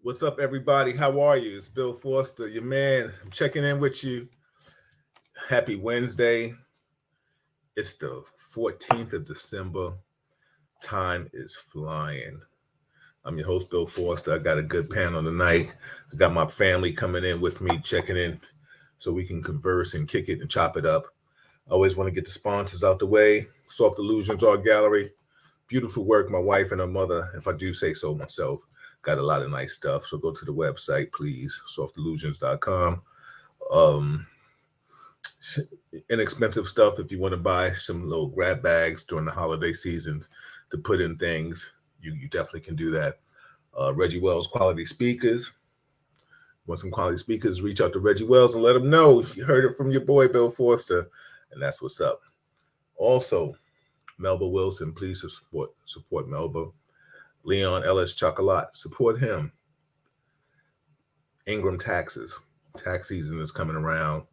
What's up, everybody? How are you? It's Bill Foster, your man. I'm checking in with you. Happy Wednesday. It's the 14th of December. Time is flying. I'm your host, Bill Foster. I got a good panel tonight. I got my family coming in with me, checking in so we can converse and kick it and chop it up. I always want to get the sponsors out the way. Soft Illusions Art Gallery. Beautiful work. My wife and her mother, if I do say so myself, got a lot of nice stuff. So go to the website, please, softillusions.com. Um, Inexpensive stuff if you want to buy some little grab bags during the holiday season to put in things. You definitely can do that. Reggie Wells Quality Speakers. Want some quality speakers? Reach out to Reggie Wells and let him know you heard it from your boy Bill Forster, and that's what's up. Also, Melba Wilson, please support Melba. Leon Ellis Chocolat, support him. Ingram Taxes. Tax season is coming around.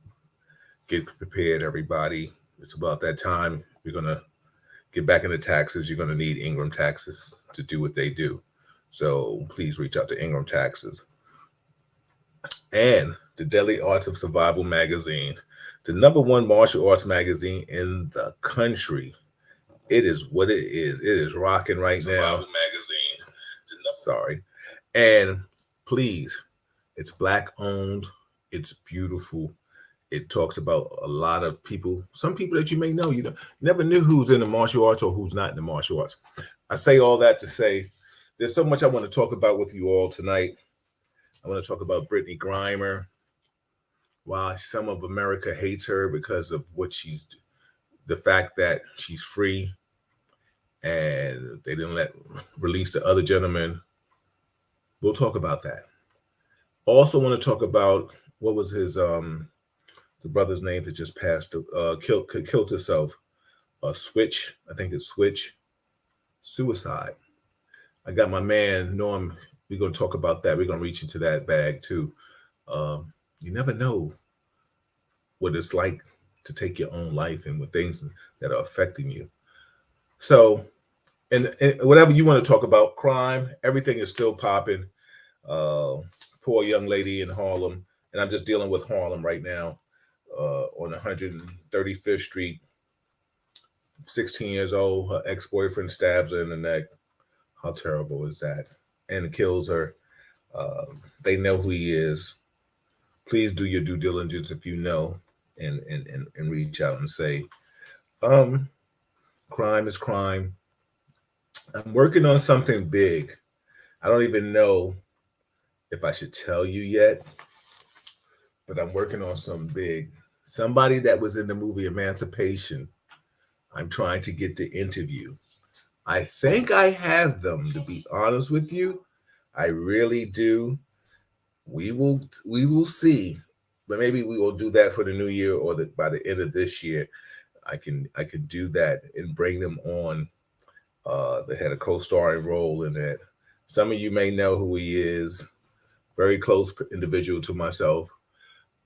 Get prepared, everybody. It's about that time. You're going to get back into taxes. You're going to need Ingram Taxes to do what they do. So please reach out to Ingram Taxes. And the Deadly Arts of Survival magazine, the #1 martial arts magazine in the country. It is what it is. It is rocking right now. Magazine. Sorry. And please, it's Black owned. It's beautiful. It talks about a lot of people, some people that you may know. You never knew who's in the martial arts or who's not in the martial arts. I say all that to say there's so much I want to talk about with you all tonight. I want to talk about Brittany Griner. Why some of America hates her because of what the fact that she's free and they didn't release the other gentleman. We'll talk about that. Also want to talk about what was his the brother's name that just passed, killed himself. Switch, I think it's Switch. Suicide. I got my man Norm. We're gonna talk about that. We're gonna reach into that bag too. You never know what it's like to take your own life and with things that are affecting you. So, and whatever you want to talk about, crime, everything is still popping. Poor young lady in Harlem, and I'm just dealing with Harlem right now. On 135th Street, 16 years old, her ex-boyfriend stabs her in the neck. How terrible is that? And kills her. They know who he is. Please do your due diligence if you know, and reach out and say, crime is crime. I'm working on something big. I don't even know if I should tell you yet, but I'm working on something big. Somebody that was in the movie Emancipation, I'm trying to get the interview. I think I have them, to be honest with you. I really do. We will see. But maybe we will do that for the new year or by the end of this year. I can do that and bring them on. They had a co-starring role in it. Some of you may know who he is. Very close individual to myself.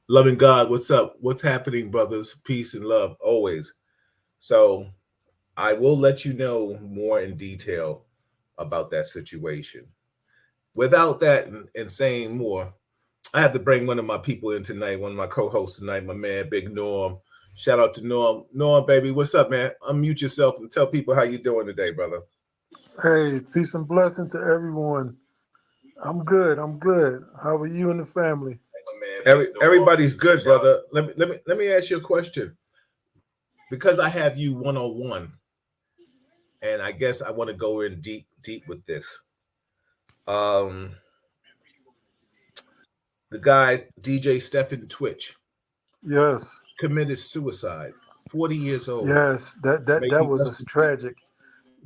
Loving God, what's up? What's happening, brothers? Peace and love, always. So I will let you know more in detail about that situation. Without that and saying more, I have to bring one of my people in tonight, one of my co-hosts tonight, my man, Big Norm. Shout out to Norm. Norm, baby, what's up, man? Unmute yourself and tell people how you doing today, brother. Hey, peace and blessing to everyone. I'm good. How are you and the family? Everybody's good, brother. Let me ask you a question. Because I have you one-on-one, and I guess I want to go in deep with this. The guy, DJ Stephen Twitch. Yes. Committed suicide. 40 years old. Yes, that was just tragic.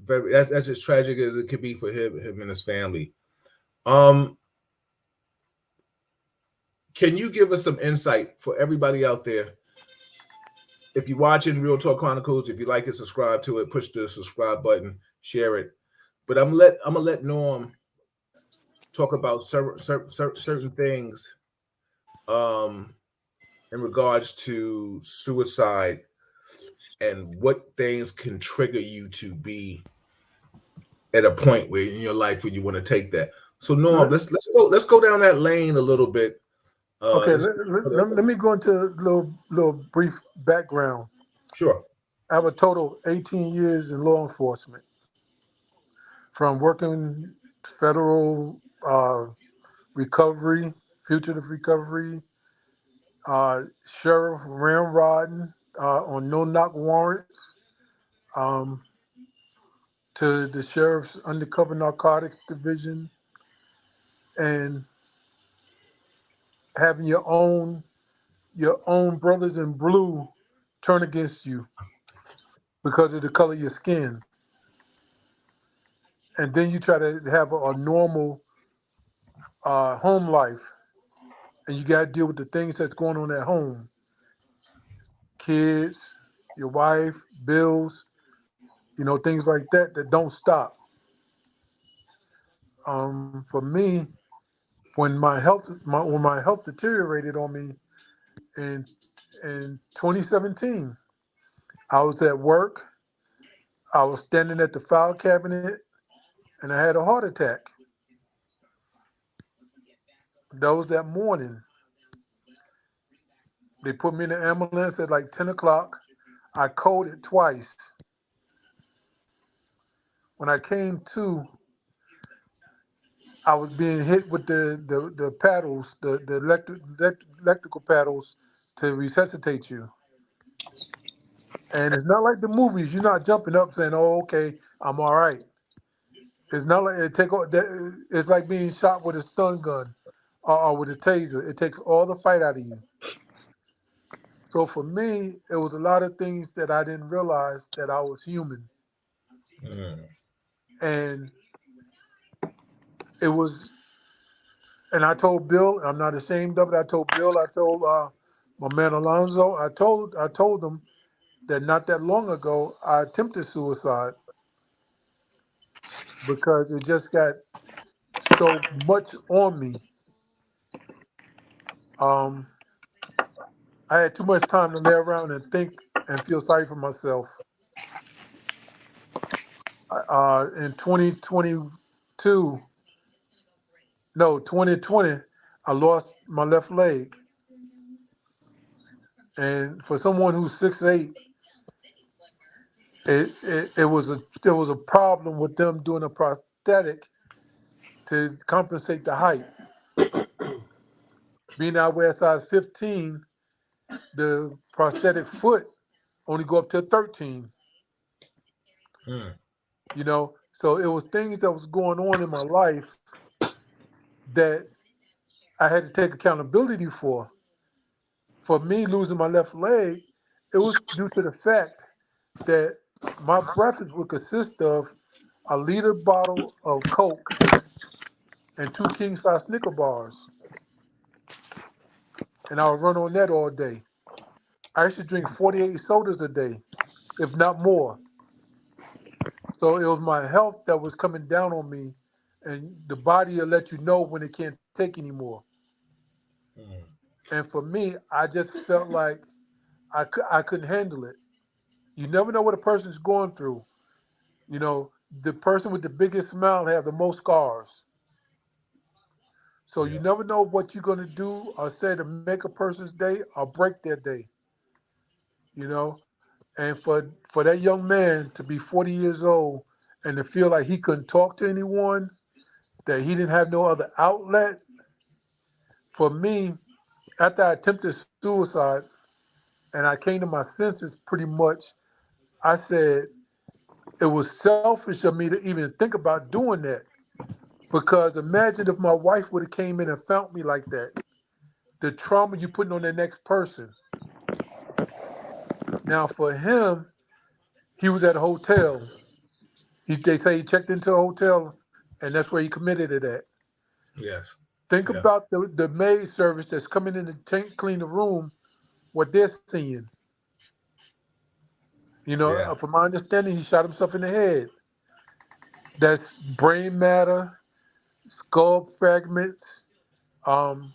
That's as tragic as it could be for him and his family. Can you give us some insight for everybody out there? If you're watching Real Talk Chronicles, if you like it, subscribe to it, push the subscribe button, share it. But I'm gonna let Norm talk about certain things in regards to suicide and what things can trigger you to be at a point where in your life where you want to take that. So Norm, Le- let's go down that lane a little bit. Okay, Let's let me go into a little brief background. sure. I have a total of 18 years in law enforcement, from working federal recovery, fugitive recovery, sheriff ramrodding on no-knock warrants, um, to the sheriff's undercover narcotics division, and having your own brothers in blue turn against you because of the color of your skin, and then you try to have a normal home life, and you got to deal with the things that's going on at home, kids, your wife, bills, things like that that don't stop. For me, when my health deteriorated on me in 2017, I was at work. I was standing at the file cabinet, and I had a heart attack. That was that morning. They put me in the ambulance at like 10 o'clock. I coded twice. When I came to, I was being hit with the paddles, the electrical paddles to resuscitate you. And it's not like the movies. You're not jumping up saying, "Oh, okay, I'm all right." It's not like it take. It's like being shot with a stun gun or with a taser. It takes all the fight out of you. So for me, it was a lot of things that I didn't realize that I was human, Mm, and it was. And I told Bill, I'm not ashamed of it. I told Bill, I told my man Alonzo, I told them that not that long ago I attempted suicide because it just got so much on me. Um, I had too much time to lay around and think and feel sorry for myself. In 2022, no, 2020, I lost my left leg. And for someone who's 6'8", it was there was a problem with them doing a prosthetic to compensate the height. Being I wear a size 15, the prosthetic foot only go up to 13. mm, So it was things that was going on in my life that I had to take accountability for. For me losing my left leg, it was due to the fact that my breakfast would consist of a liter bottle of Coke and two king size Snicker bars, and I would run on that all day. I used to drink 48 sodas a day, if not more. So it was my health that was coming down on me, and the body will let you know when it can't take anymore. mm. And for me, I just felt like I couldn't handle it. You never know what a person's going through. The person with the biggest smile have the most scars. So you Yeah, never know what you're going to do or say to make a person's day or break their day. You know, and for that young man to be 40 years old and to feel like he couldn't talk to anyone, that he didn't have no other outlet. For me, after I attempted suicide and I came to my senses pretty much, I said it was selfish of me to even think about doing that. Because imagine if my wife would have came in and found me like that. The trauma you putting on the next person. Now for him, he was at a hotel. They say he checked into a hotel, and that's where he committed it at. yes, Think yeah, about the maid service that's coming in to clean the room, what they're seeing. yeah, From my understanding, he shot himself in the head. That's brain matter, skull fragments. Um,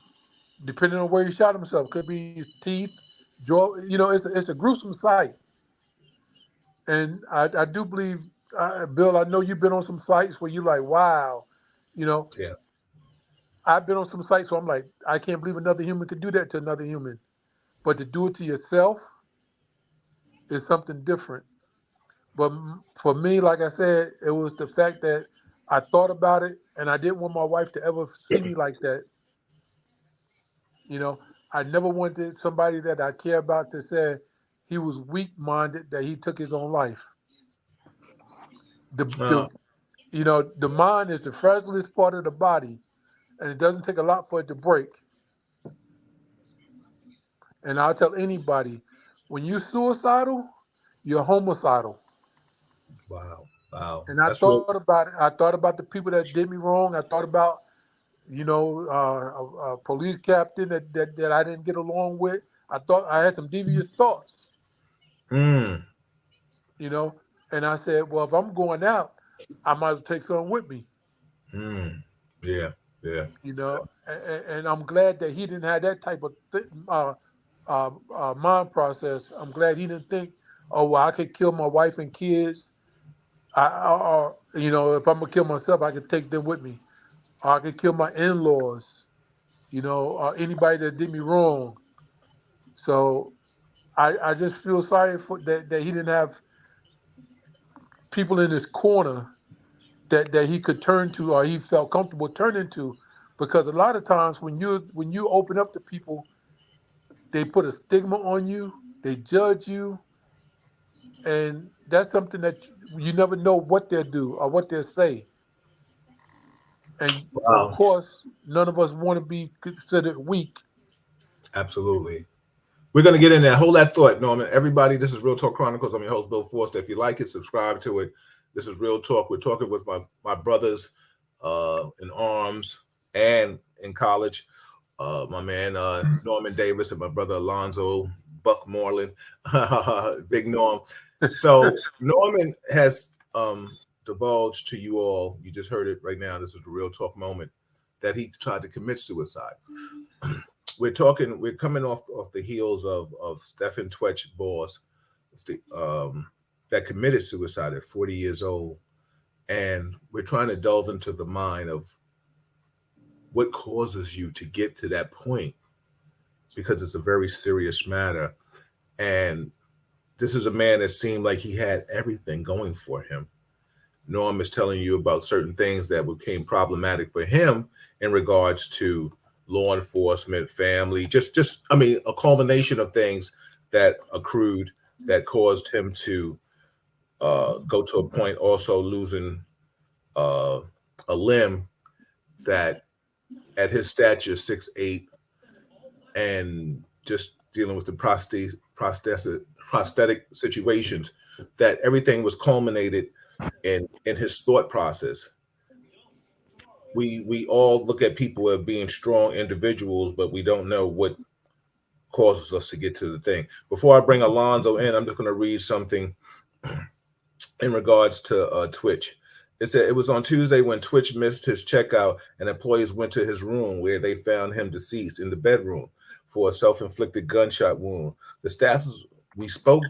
Depending on where he shot himself, could be his teeth, jaw. It's a gruesome sight. And I do believe, Bill, I know you've been on some sites where you're like, wow, you know, yeah. I've been on some sites where I'm like, I can't believe another human could do that to another human. But to do it to yourself is something different. But for me, like I said, it was the fact that I thought about it and I didn't want my wife to ever see me like that. You know, I never wanted somebody that I care about to say he was weak minded, that he took his own life. Uh, The the mind is the fragilest part of the body, and it doesn't take a lot for it to break. And I'll tell anybody, when you're suicidal, you're homicidal. wow, wow, And I that's real. thought about it. I thought about the people that did me wrong. I thought about, a police captain that I didn't get along with. I thought I had some devious thoughts, Mm, you know. And I said, well, if I'm going out, I might as well take something with me, mm, yeah, yeah. And I'm glad that he didn't have that type of mind process. I'm glad he didn't think, oh, well, I could kill my wife and kids. Or, if I'm gonna kill myself, I could take them with me. Or I could kill my in-laws, or anybody that did me wrong. So I just feel sorry for that he didn't have people in his corner that he could turn to or he felt comfortable turning to. Because a lot of times when you open up to people, they put a stigma on you, they judge you, and that's something that you never know what they'll do or what they'll say. And of Wow, course, none of us want to be considered weak. absolutely. We're going to get in there. Hold that thought, Norman. Everybody, this is Real Talk Chronicles. I'm your host, Bill Forster. If you like it, subscribe to it. This is Real Talk. We're talking with my brothers in arms and in college. My man Norman Davis and my brother Alonzo Buck Moreland, Big Norm. So Norman has divulged to you all, you just heard it right now, this is the Real Talk moment, that he tried to commit suicide. We're coming off the heels of Stephen Twetch Boss, that committed suicide at 40 years old, and we're trying to delve into the mind of what causes you to get to that point, because it's a very serious matter. And this is a man that seemed like he had everything going for him. Norm is telling you about certain things that became problematic for him in regards to law enforcement, family, just I mean, a culmination of things that accrued that caused him to go to a point also losing uh, a limb that at his stature 6'8", and just dealing with the prosthetic situations, that everything was culminated in his thought process. We all look at people as being strong individuals, but we don't know what causes us to get to the thing. Before I bring Alonzo in, I'm just going to read something in regards to Twitch. It said it was on Tuesday when Twitch missed his checkout and employees went to his room where they found him deceased in the bedroom for a self-inflicted gunshot wound. The staff we spoke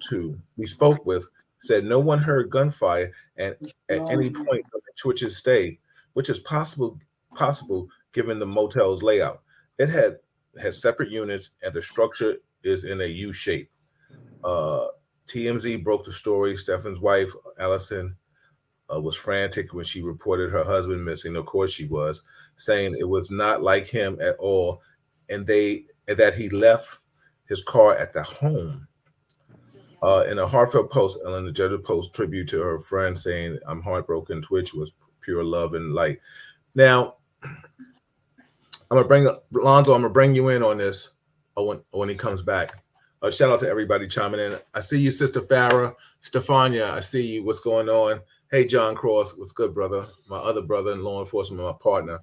with, said no one heard gunfire and at any point of Twitch's stay, which is possible given the motel's layout. It had separate units and the structure is in a U shape. Uh, TMZ broke the story. Stefan's wife, Allison, was frantic when she reported her husband missing. Of course, she was, saying it was not like him at all, and that he left his car at the home. In a heartfelt post, Ellen DeGeneres post tribute to her friend, saying, "I'm heartbroken. Twitch was pure love and light." Now, I'm gonna bring Lonzo. I'm gonna bring you in on this when he comes back. Shout out to everybody chiming in. I see you, Sister Farah, Stefania. I see you. What's going on? Hey, John Cross. What's good, brother? My other brother in law enforcement, my partner.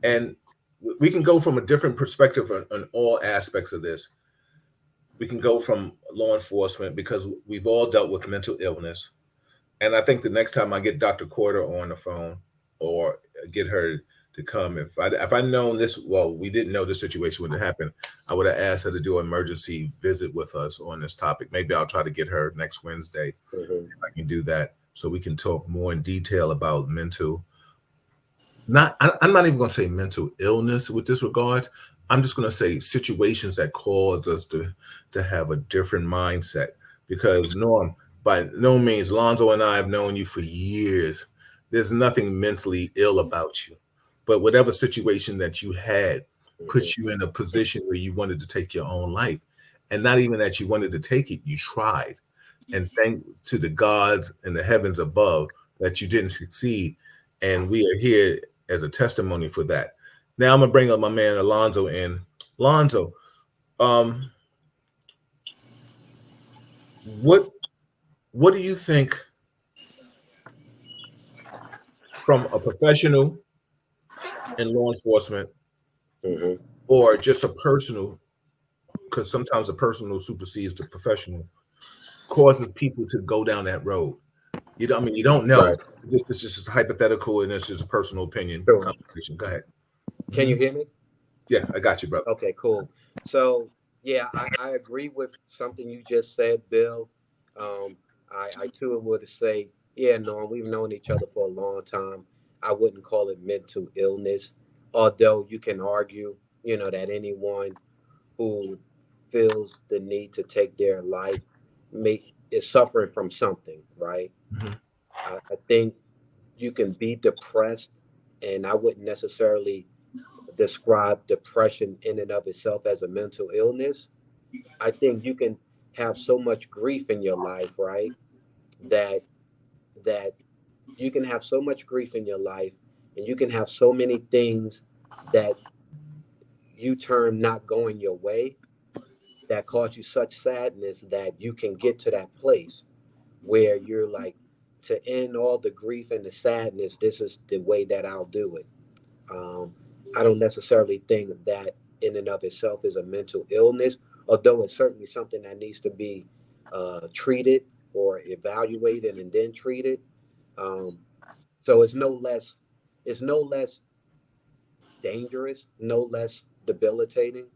And we can go from a different perspective on all aspects of this. We can go from law enforcement because we've all dealt with mental illness. And I think the next time I get Dr. Corder on the phone or get her to come, if I known this, well, we didn't know this situation would happen, I would have asked her to do an emergency visit with us on this topic. Maybe I'll try to get her next Wednesday. If I can do that, so we can talk more in detail about mental I'm not even going to say mental illness with this regard. I'm just going to say situations that cause us to have a different mindset. Because Norm, by no means, Lonzo and I have known you for years. There's nothing mentally ill about you, but whatever situation that you had Hmm. puts you in a position where you wanted to take your own life, and not even that you wanted to take it, you tried. And thank to the gods and the heavens above that you didn't succeed. And we are here as a testimony for that. Now I'm gonna bring up my man Alonzo in. Alonzo, um, what what do you think from a professional in law enforcement Hmm. or just a personal, because sometimes the personal supersedes the professional, causes people to go down that road? You don't, I mean, you don't know. Right. This is just hypothetical and this is a personal opinion Sure. conversation. Go ahead. Can Mhm. you hear me? Yeah, I got you, brother. Okay, cool. So yeah, I agree with something you just said, Bill. I too would say, yeah, no, we've known each other for a long time. I wouldn't call it mental illness, although you can argue, that anyone who feels the need to take their life is suffering from something, right? Mhm. I think you can be depressed, and I wouldn't necessarily describe depression in and of itself as a mental illness. I think you can have so much grief in your life, right? That that you can have so much grief in your life, and you can have so many things that you term not going your way that cause you such sadness that you can get to that place where you're like, to end all the grief and the sadness, this is the way that I'll do it. Um, I don't necessarily think that in and of itself is a mental illness, although it's certainly something that needs to be treated or evaluated and then treated. Um, so it's no less dangerous, no less debilitating,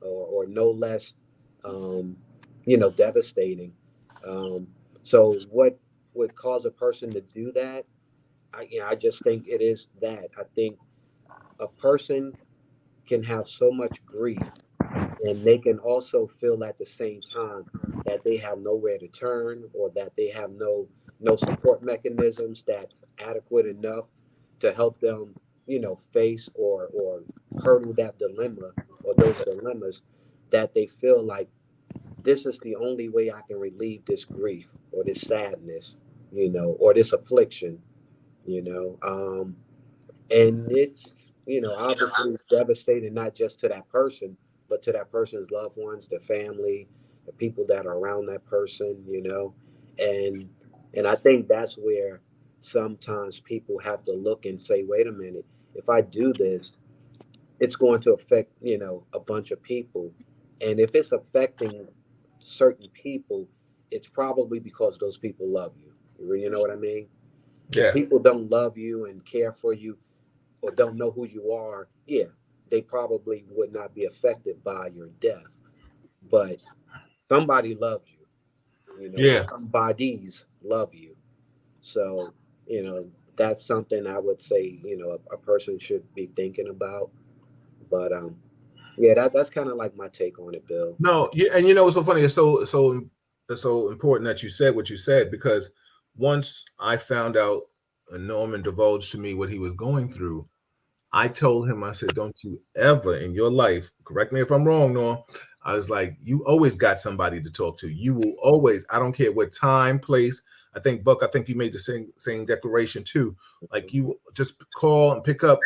or no less, um, devastating. Um, so what would cause a person to do that? I just think it is that. I think a person can have so much grief, and they can also feel at the same time that they have nowhere to turn, or that they have no support mechanisms that's adequate enough to help them, face or hurdle that dilemma or those dilemmas, that they feel like this is the only way I can relieve this grief or this sadness, or this affliction, you know. And it's, obviously devastating, not just to that person, but to that person's loved ones, the family, the people that are around that person, and I think that's where sometimes people have to look and say, wait a minute, if I do this, it's going to affect, a bunch of people. And if it's affecting certain people, it's probably because those people love you. You know what I mean? If Yeah, people don't love you and care for you, or don't know who you are, yeah, they probably would not be affected by your death. But somebody loves you, or yeah. somebody's love you. So, that's something I would say, a person should be thinking about. But yeah, that's kind of like my take on it, Bill. No, yeah, and what's so funny? It's so important that you said what you said, because once I found out and Norman divulged to me what he was going through, I told him, I said, don't you ever in your life, correct me if I'm wrong, Norm. I was like, you always got somebody to talk to. You will always, I don't care what time, place. I think, Buck, I think you made the same declaration too. Like, you just call and pick up.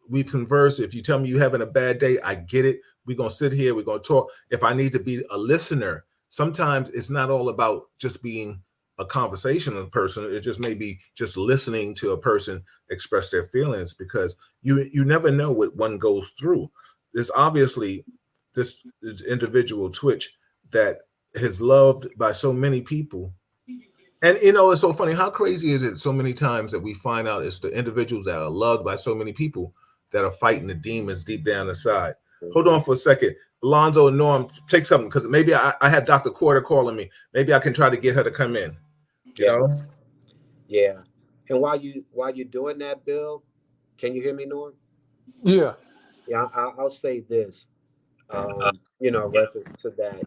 We've conversed. If you tell me you're having a bad day, I get it. We're gonna sit here, we're gonna talk. If I need to be a listener, sometimes it's not all about just being a conversational person. It just may be just listening to a person express their feelings, because you never know what one goes through. There's obviously this individual Twitch that is loved by so many people. And it's so funny. How crazy is it so many times that we find out it's the individuals that are loved by so many people that are fighting the demons deep down inside? Hold Hmm. on for a second. Alonzo and Norm, take something, because maybe I have Dr. Quarter calling me. Maybe I can try to get her to come in. You Yeah, know? yeah. And while you're doing that, Bill, Can you hear me, Norm? Yeah. Yeah, I'll say this. In reference to that,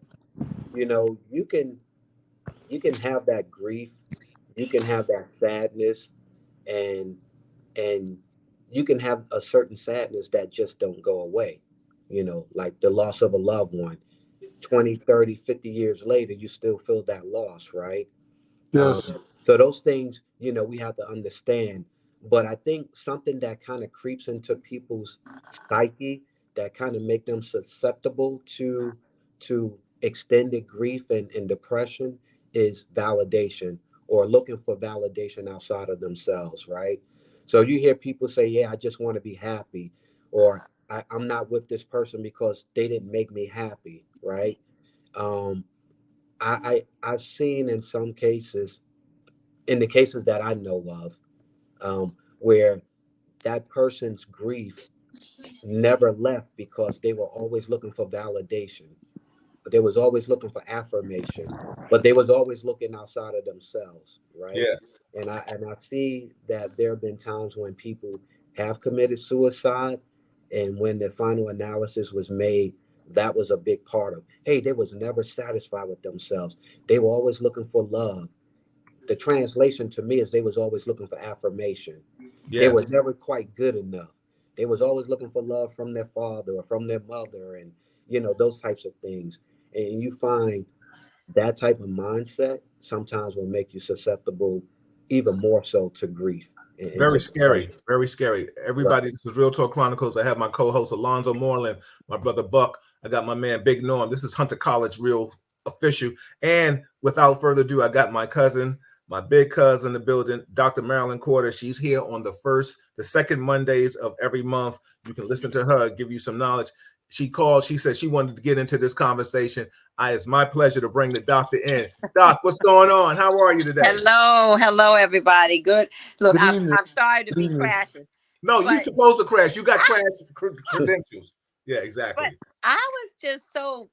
you can have that grief, you can have that sadness, and and you can have a certain sadness that just don't go away. Like the loss of a loved one. 20, 30, 50 years later, you still feel that loss, right? Yes. So those things, we have to understand. But I think something that kind of creeps into people's psyche that kind of make them susceptible to extended grief and depression is validation, or looking for validation outside of themselves, right? So you hear people say, "Yeah, I just want to be happy," or I'm not with this person because they didn't make me happy, right? Um, I've seen in some cases, in the cases that I know of, where that person's grief never left because they were always looking for validation. They was always looking for affirmation, but they was always looking outside of themselves, right? Yeah, And I see that there have been times when people have committed suicide, and when the final analysis was made, that was a big part of. Hey, they was never satisfied with themselves. They were always looking for love. The translation to me is they was always looking for affirmation. They yeah, were never quite good enough. They was always looking for love from their father or from their mother, and those types of things. And you find that type of mindset sometimes will make you susceptible even more so to grief and very to scary, depression. very scary. Right. Everybody, this is Real Talk Chronicles. I have my co-host Alonzo Moreland, my brother Buck. I got my man Big Norm. This is Hunter College Real Official. And without further ado, I got my cousin, my big cousin in the building, Dr. Marilyn Corder. She's here on the second Mondays of every month. You can listen to her, give you some knowledge. She called, she said she wanted to get into this conversation. It's my pleasure to bring the doctor in. Doc, what's going on? How are you today? Hello, everybody. Good. Look, Good I'm evening. I'm sorry to Good be evening. crashing, No, you but supposed to crash. You got I, crash credentials. Yeah, but exactly. I was just so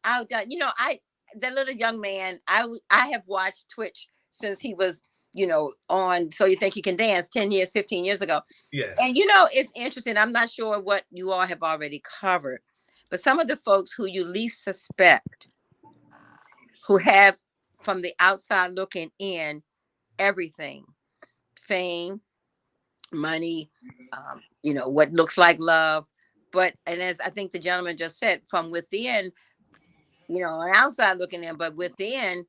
outdone. The little young man. I have watched Twitch since he was on. So you think you can dance 10 years, 15 years ago, Yes. and it's interesting. I'm not sure what you all have already covered, but some of the folks who you least suspect, who have from the outside looking in everything, fame, money, what looks like love. But, and as I think the gentleman just said, from within, on outside looking in, but within,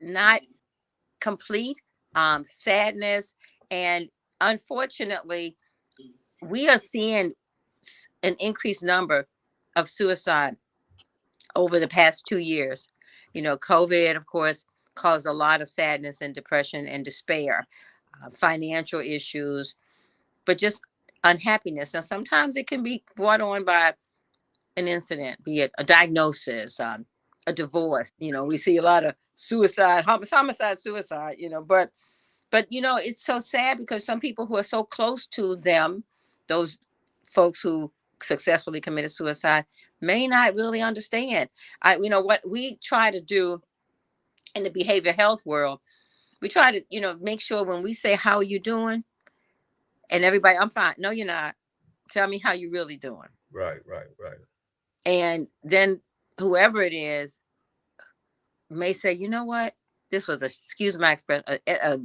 not complete, sadness. And unfortunately, we are seeing an increased number of suicide over the past 2 years. COVID, of course, caused a lot of sadness and depression and despair, financial issues, but just unhappiness. Now, sometimes it can be brought on by an incident, be it a diagnosis, a divorce. We see a lot of suicide, homicide, suicide. But it's so sad because some people who are so close to them, those folks who successfully committed suicide, may not really understand. What we try to do in the behavioral health world, we try to make sure when we say, "How are you doing?" and everybody, "I'm fine." No, you're not. Tell me how you really doing. Right, right, right. And then whoever it is may say, "You know what? This was excuse my expression, a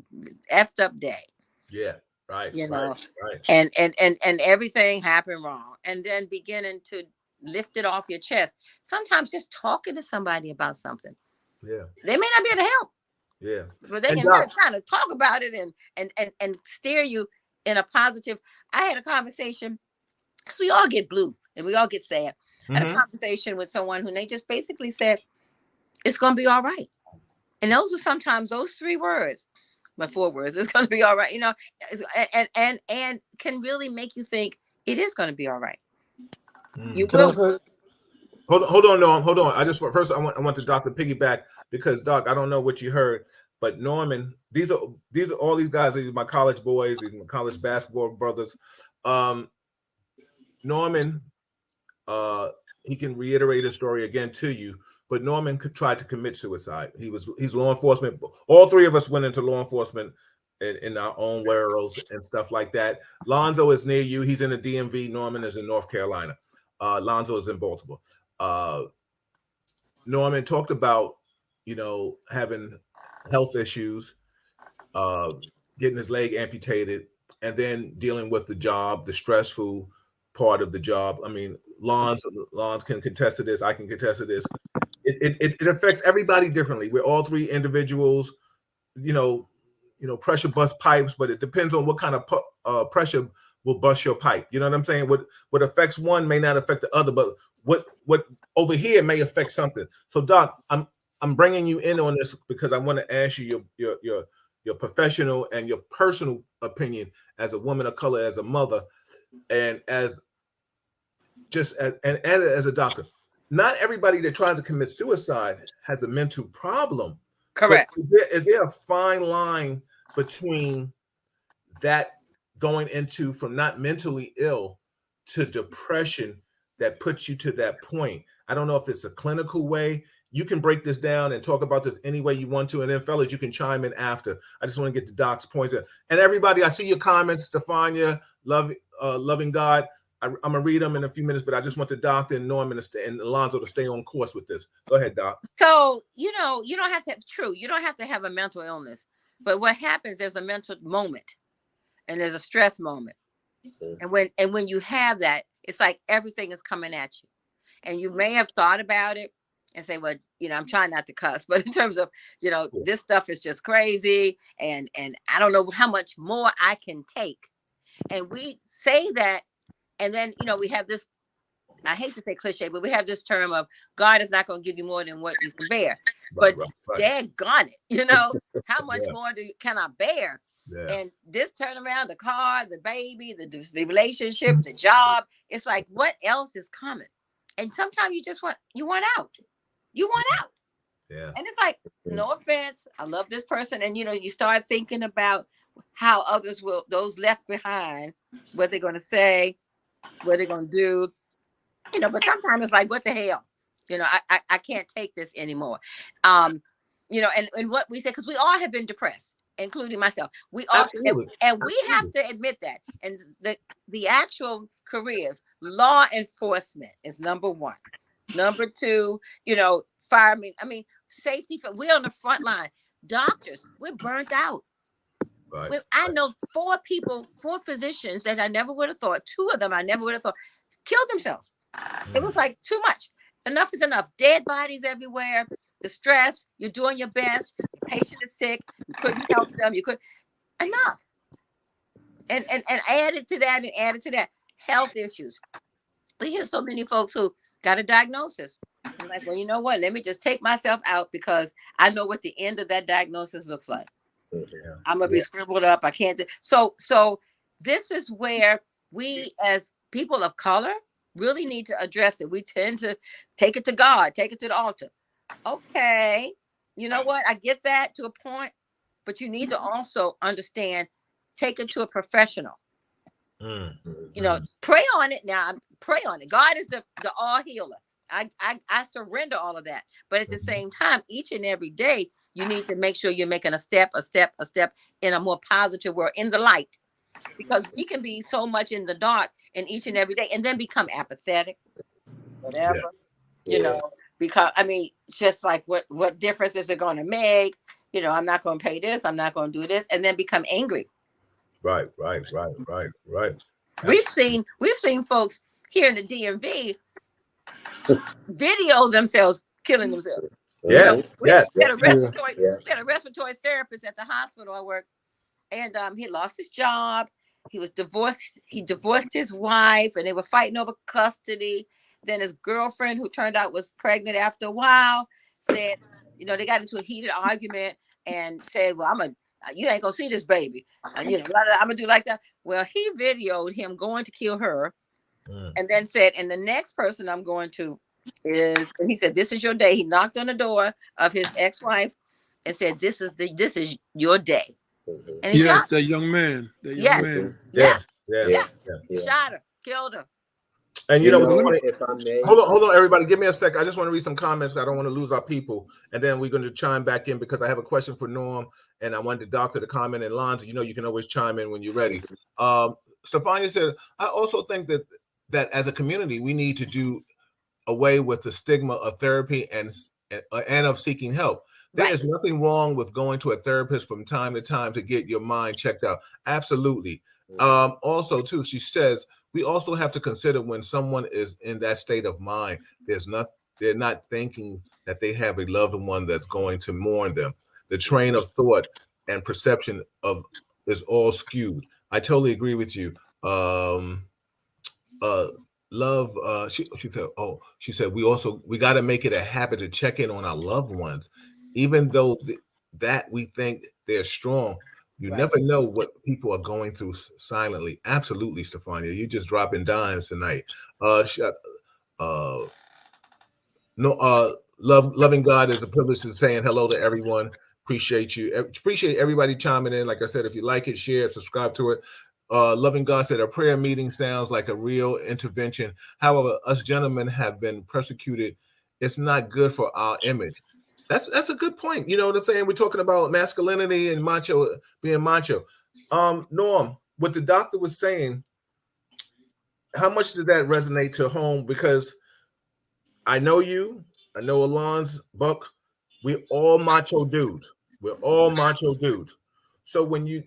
effed up day." Yeah, right, You right, know, right. and everything happened wrong, and then beginning to lift it off your chest. Sometimes just talking to somebody about something, Yeah, they may not be able to help, yeah. but they And can Doc, just kind of talk about it and steer you in a positive. I had a conversation because we all get blue and we all get sad. I had a conversation with someone who they just basically said, "It's going to be all right." And those are sometimes those 3 words, my 4 words, "It's going to be all right," and can really make you think it is going to be all right. You Can I will. say? hold on, Norm, hold on. I just first I want the doctor piggyback because Doc, I don't know what you heard, but Norman, these are all these guys. These are my college boys. These are my college basketball brothers. Norman, he can reiterate his story again to you. But Norman tried to commit suicide. He's law enforcement. All three of us went into law enforcement in our own worlds and stuff like that. Lonzo is near you. He's in the DMV. Norman is in North Carolina. Lonzo is in Baltimore. Norman talked about, having health issues, getting his leg amputated, and then dealing with the job, the stressful part of the job. I mean, Lons can contest to this. I can contest to this. It affects everybody differently. We're all three individuals, pressure bust pipes, but it depends on what kind of pressure will bust your pipe. You know what I'm saying? What affects one may not affect the other, but what over here may affect something. So Doc, I'm bringing you in on this because I want to ask you your professional and your personal opinion as a woman of color, as a mother, and as a doctor. Not everybody that tries to commit suicide has a mental problem. Correct. But is there a fine line between that going into from not mentally ill to depression that puts you to that point? I don't know if it's a clinical way. You can break this down and talk about this any way you want to. And then fellas, you can chime in after. I just want to get the Doc's points in. And everybody, I see your comments, Stefania, Loving God. I'm going to read them in a few minutes, but I just want the doctor and Norman and Alonzo to stay on course with this. Go ahead, Doc. So, you don't have to you don't have to have a mental illness, but what happens, there's a mental moment and there's a stress moment. And when you have that, it's like everything is coming at you, and you may have thought about it and say, well, I'm trying not to cuss, but in terms of, this stuff is just crazy. And I don't know how much more I can take. And we say that. And then, we have this, I hate to say cliche, but we have this term of God is not going to give you more than what you can bear. But daggone it, how much more can I bear? Yeah. And this turnaround, the car, the baby, the relationship, the job, it's like, what else is coming? And sometimes you want out. You want out. Yeah. And it's like, no offense, I love this person. And, you start thinking about how others those left behind, what they're going to say, what they're going to do, but sometimes it's like, what the hell? I can't take this anymore. And what we say, because we all have been depressed, including myself. We all, and we have to admit that. And the actual careers, law enforcement is number one. Number two, firemen. I mean, safety. We're on the front line. Doctors, we're burnt out. Right. I know four physicians that I never would have thought. Two of them I never would have thought killed themselves. It was like too much. Enough is enough. Dead bodies everywhere. The stress. You're doing your best. The patient is sick. You couldn't help them. You could enough. And added to that, health issues. We hear so many folks who got a diagnosis. I'm like, well, you know what? Let me just take myself out because I know what the end of that diagnosis looks like. Yeah. I'm gonna be scribbled up. I can't do so this is where we as people of color really need to address it. We tend to take it to God, take it to the altar. Okay, you know what? I get that to a point, but you need to also understand, take it to a professional. Pray on it now. Pray on it. God is the all healer. I surrender all of that. But at the same time, each and every day, you need to make sure you're making a step in a more positive world, in the light, because we can be so much in the dark in each and every day and then become apathetic, whatever, because just like what difference is it going to make? I'm not going to pay this. I'm not going to do this, and then become angry. Right. We've seen folks here in the DMV video themselves killing themselves. Yes. We had a respiratory therapist at the hospital I worked, and he lost his job. He was divorced. He divorced his wife, and they were fighting over custody. Then his girlfriend, who turned out was pregnant after a while, said, they got into a heated argument and said, well, you ain't gonna see this baby. I'm gonna do like that. Well, he videoed him going to kill her, and then said, and the next person I'm going to is, and he said, this is your day. He knocked on the door of his ex-wife and said, this is your day. And he shot that young man. Yeah. Shot her, killed her. And You know, funny? if I may, Hold on, everybody. Give me a sec. I just want to read some comments. I don't want to lose our people. And then we're going to chime back in because I have a question for Norm. And I wanted the doctor to comment. And Lonzo, you can always chime in when you're ready. Stefania said, I also think that as a community, we need to do away with the stigma of therapy and of seeking help. There is nothing wrong with going to a therapist from time to time to get your mind checked out. Absolutely. Also, too, she says, we also have to consider when someone is in that state of mind, they're not thinking that they have a loved one that's going to mourn them. The train of thought and perception is all skewed. I totally agree with you. Love, she said we got to make it a habit to check in on our loved ones, even though that we think they're strong. You never know what people are going through silently. Absolutely, Stefania. You're just dropping dimes tonight. Loving God is a privilege to saying hello to everyone. Appreciate you. Appreciate everybody chiming in. Like I said, if you like it, share, subscribe to it. Loving God said a prayer meeting sounds like a real intervention. However, us gentlemen have been persecuted. It's not good for our image. That's a good point. You know what I'm saying? We're talking about masculinity and being macho. Norm, what the doctor was saying, how much did that resonate to home? Because I know you, I know Alon's, Buck, we're all macho dudes. We're all macho dudes. So when you're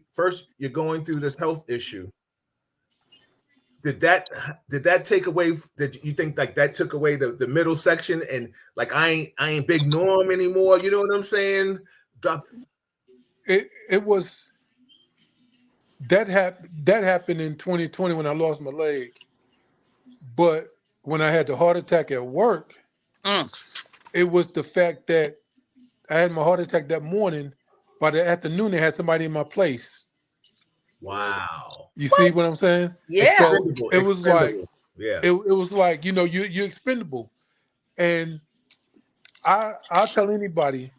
going through this health issue, did that take away? Did you think like that took away the middle section and like I ain't big Norm anymore? You know what I'm saying? It was that happened in 2020 when I lost my leg. But when I had the heart attack at work, it was the fact that I had my heart attack that morning. By the afternoon, they had somebody in my place. Wow. You see what I'm saying? Yeah. So it was like, yeah, it was like, you're expendable. And I'll tell anybody,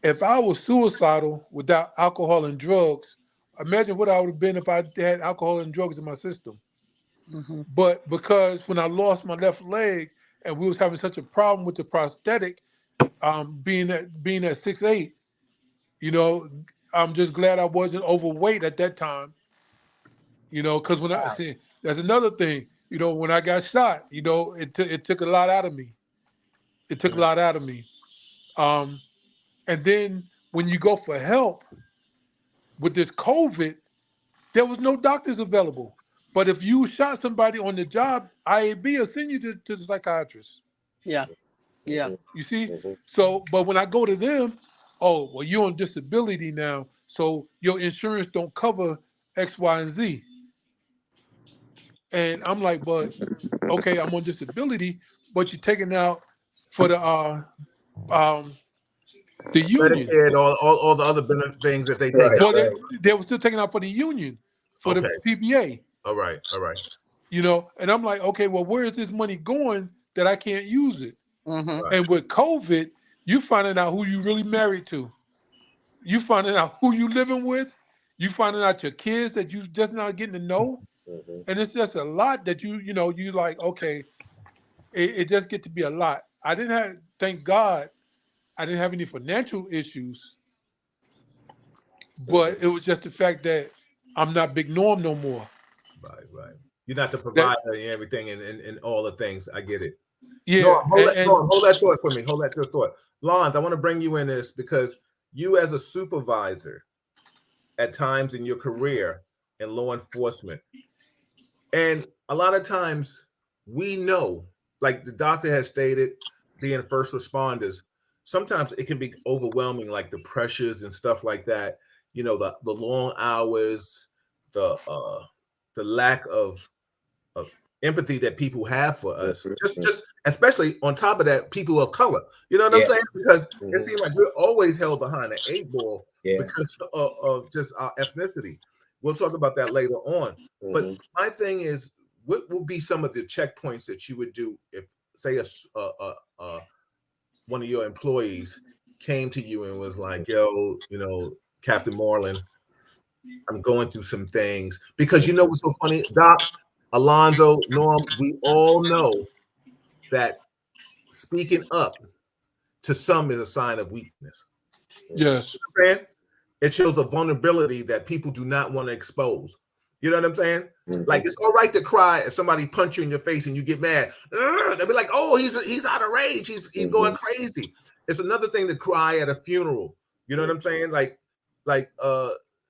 if I was suicidal without alcohol and drugs, imagine what I would have been if I had alcohol and drugs in my system. But because when I lost my left leg and we was having such a problem with the prosthetic, being at 6'8", I'm just glad I wasn't overweight at that time. Because when I see that's another thing. When I got shot, it took a lot out of me. It took a lot out of me. And then when you go for help with this COVID, there was no doctors available. But if you shot somebody on the job, IAB will send you to the psychiatrist. Yeah. Yeah. You see? So, but when I go to them, oh, well, you're on disability now, so your insurance don't cover X, Y, and Z. And I'm like, but okay, I'm on disability, but you're taking out for the union. Medicare and all the other things that they take Right, out. Well, they were still taking out for the union, for the PBA. All right. And I'm like, okay, well, where is this money going that I can't use it? Mm-hmm. And with COVID, you finding out who you really married to. You finding out who you living with. You finding out your kids that you just not getting to know. And it's just a lot that you like, okay, it just get to be a lot. Thank God, I didn't have any financial issues, but it was just the fact that I'm not Big Norm no more. Right. You're not the provider and everything and all the things. I get it. Yeah. No, hold that thought for me. Hold that thought. Lons, I want to bring you in this because you as a supervisor at times in your career in law enforcement, and a lot of times we know, like the doctor has stated, being first responders, sometimes it can be overwhelming, like the pressures and stuff like that. The long hours, the lack of empathy that people have for us, just especially on top of that, people of color. You know what I'm saying? Because it seems like we're always held behind an 8-ball because of just our ethnicity. We'll talk about that later on. But my thing is, what will be some of the checkpoints that you would do if, say, one of your employees came to you and was like, "Yo, Captain Marlin, I'm going through some things," because what's so funny, Doc. Alonzo, Norm, we all know that speaking up to some is a sign of weakness. Yes. It shows a vulnerability that people do not want to expose. You know what I'm saying? Mhm. Like, it's all right to cry if somebody punch you in your face and you get mad. They'll be like, "Oh, he's out of rage. He's going crazy." It's another thing to cry at a funeral. You know what I'm saying? Like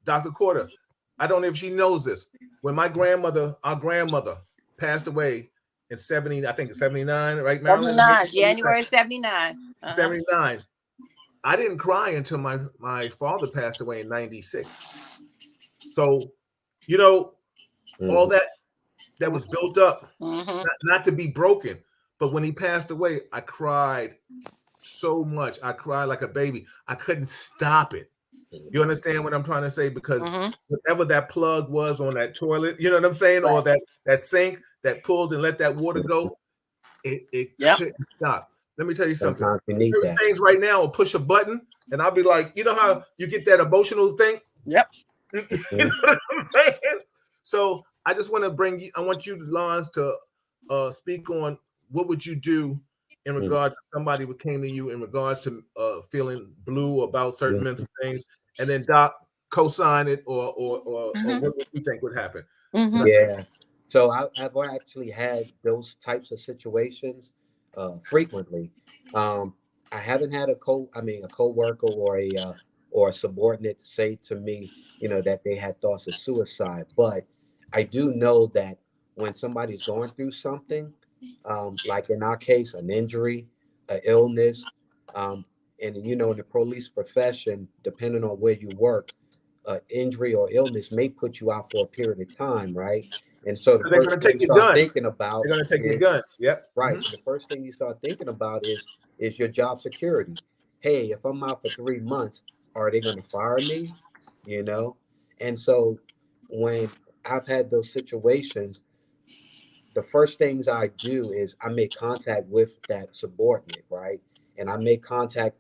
Dr. Corder. I don't know if she knows this. When our grandmother passed away in 70, I think it's 79, right, Marilyn? 79, January 79. 79. I didn't cry until my father passed away in 96. So, you know, all that was built up, not to be broken. But when he passed away, I cried so much. I cried like a baby. I couldn't stop it. You understand what I'm trying to say? Because whatever that plug was on that toilet, you know what I'm saying? Or that sink that pulled and let that water go, it couldn't stop. Let me tell you something. Sometimes you need that. Things right now will push a button, and I'll be like, you know how you get that emotional thing? Yep. You know what I'm saying? So I just want to I want you, Lons, to speak on what would you do in regards to somebody who came to you in regards to feeling blue about certain mental things, and then Doc co-sign it, or what would you think would happen? Yeah. So I've actually had those types of situations frequently. I haven't had a coworker or a subordinate say to me, that they had thoughts of suicide. But I do know that when somebody's going through something, like in our case, an injury, an illness, and in the police profession, depending on where you work, injury or illness may put you out for a period of time, right? And so the They're first going to thing take you your start guns. thinking about They're going to take your is guns. Yep. right. The first thing you start thinking about is your job security. Hey, if I'm out for 3 months, are they going to fire me? You know, and so when I've had those situations, the first things I do is I make contact with that subordinate, right? And I make contact,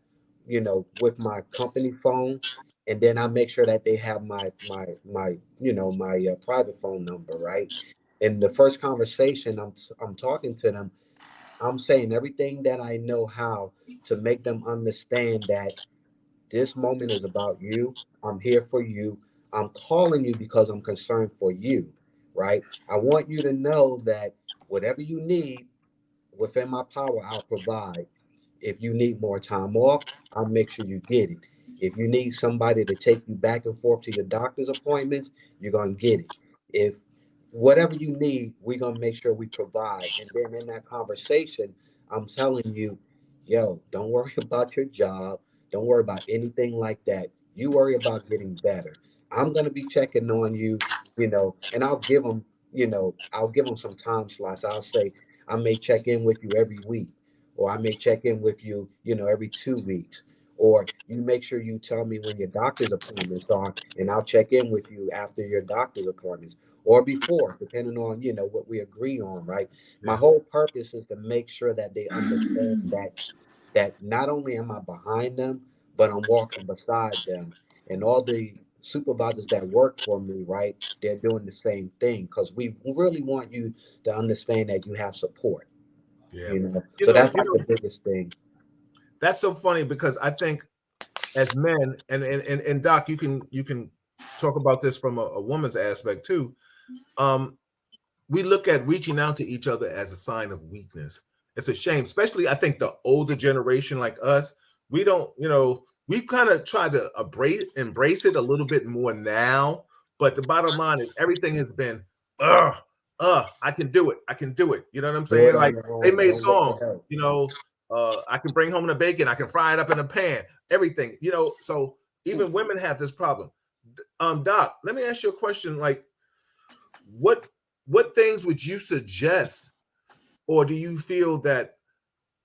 with my company phone, and then I make sure that they have my private phone number, right? In the first conversation, I'm talking to them. I'm saying everything that I know how to make them understand that this moment is about you. I'm here for you. I'm calling you because I'm concerned for you, right? I want you to know that whatever you need within my power, I'll provide. If you need more time off, I'll make sure you get it. If you need somebody to take you back and forth to your doctor's appointments, you're going to get it. If whatever you need, we're going to make sure we provide. And then in that conversation, I'm telling you, yo, don't worry about your job. Don't worry about anything like that. You worry about getting better. I'm going to be checking on you, and I'll give them some time slots. I'll say, I may check in with you every week, or I may check in with you, every 2 weeks. Or you make sure you tell me when your doctor's appointments are, and I'll check in with you after your doctor's appointments or before, depending on, what we agree on, right? My whole purpose is to make sure that they understand that not only am I behind them, but I'm walking beside them. And all the supervisors that work for me, right, they're doing the same thing because we really want you to understand that you have support. Yeah. So that's like the biggest thing. That's so funny because I think as men, and Doc, you can talk about this from a woman's aspect too. We look at reaching out to each other as a sign of weakness. It's a shame, especially I think the older generation like us, we don't, we've kind of tried to embrace it a little bit more now. But the bottom line is everything has been, I can do it. I can do it. You know what I'm Do saying? it on Like your they own. made Don't wait for songs, help. I can bring home the bacon. I can fry it up in a pan. Everything, so even women have this problem. Doc, let me ask you a question. Like, what things would you suggest, or do you feel that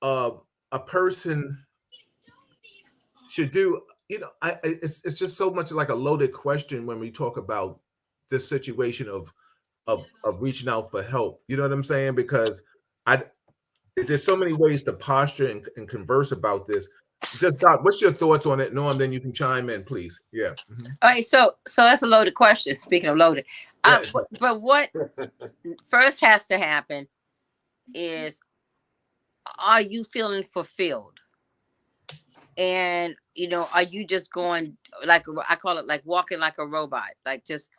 a person should do? It's just so much like a loaded question when we talk about this situation of reaching out for help. You know what I'm saying? Because I there's so many ways to posture and converse about this. Just Doc, what's your thoughts on it, Norm? Then you can chime in, please. Yeah. All right, so that's a loaded question. Speaking of loaded, Yeah. but what first has to happen is, are you feeling fulfilled? And are you just going, like, I call it like walking like a robot, like just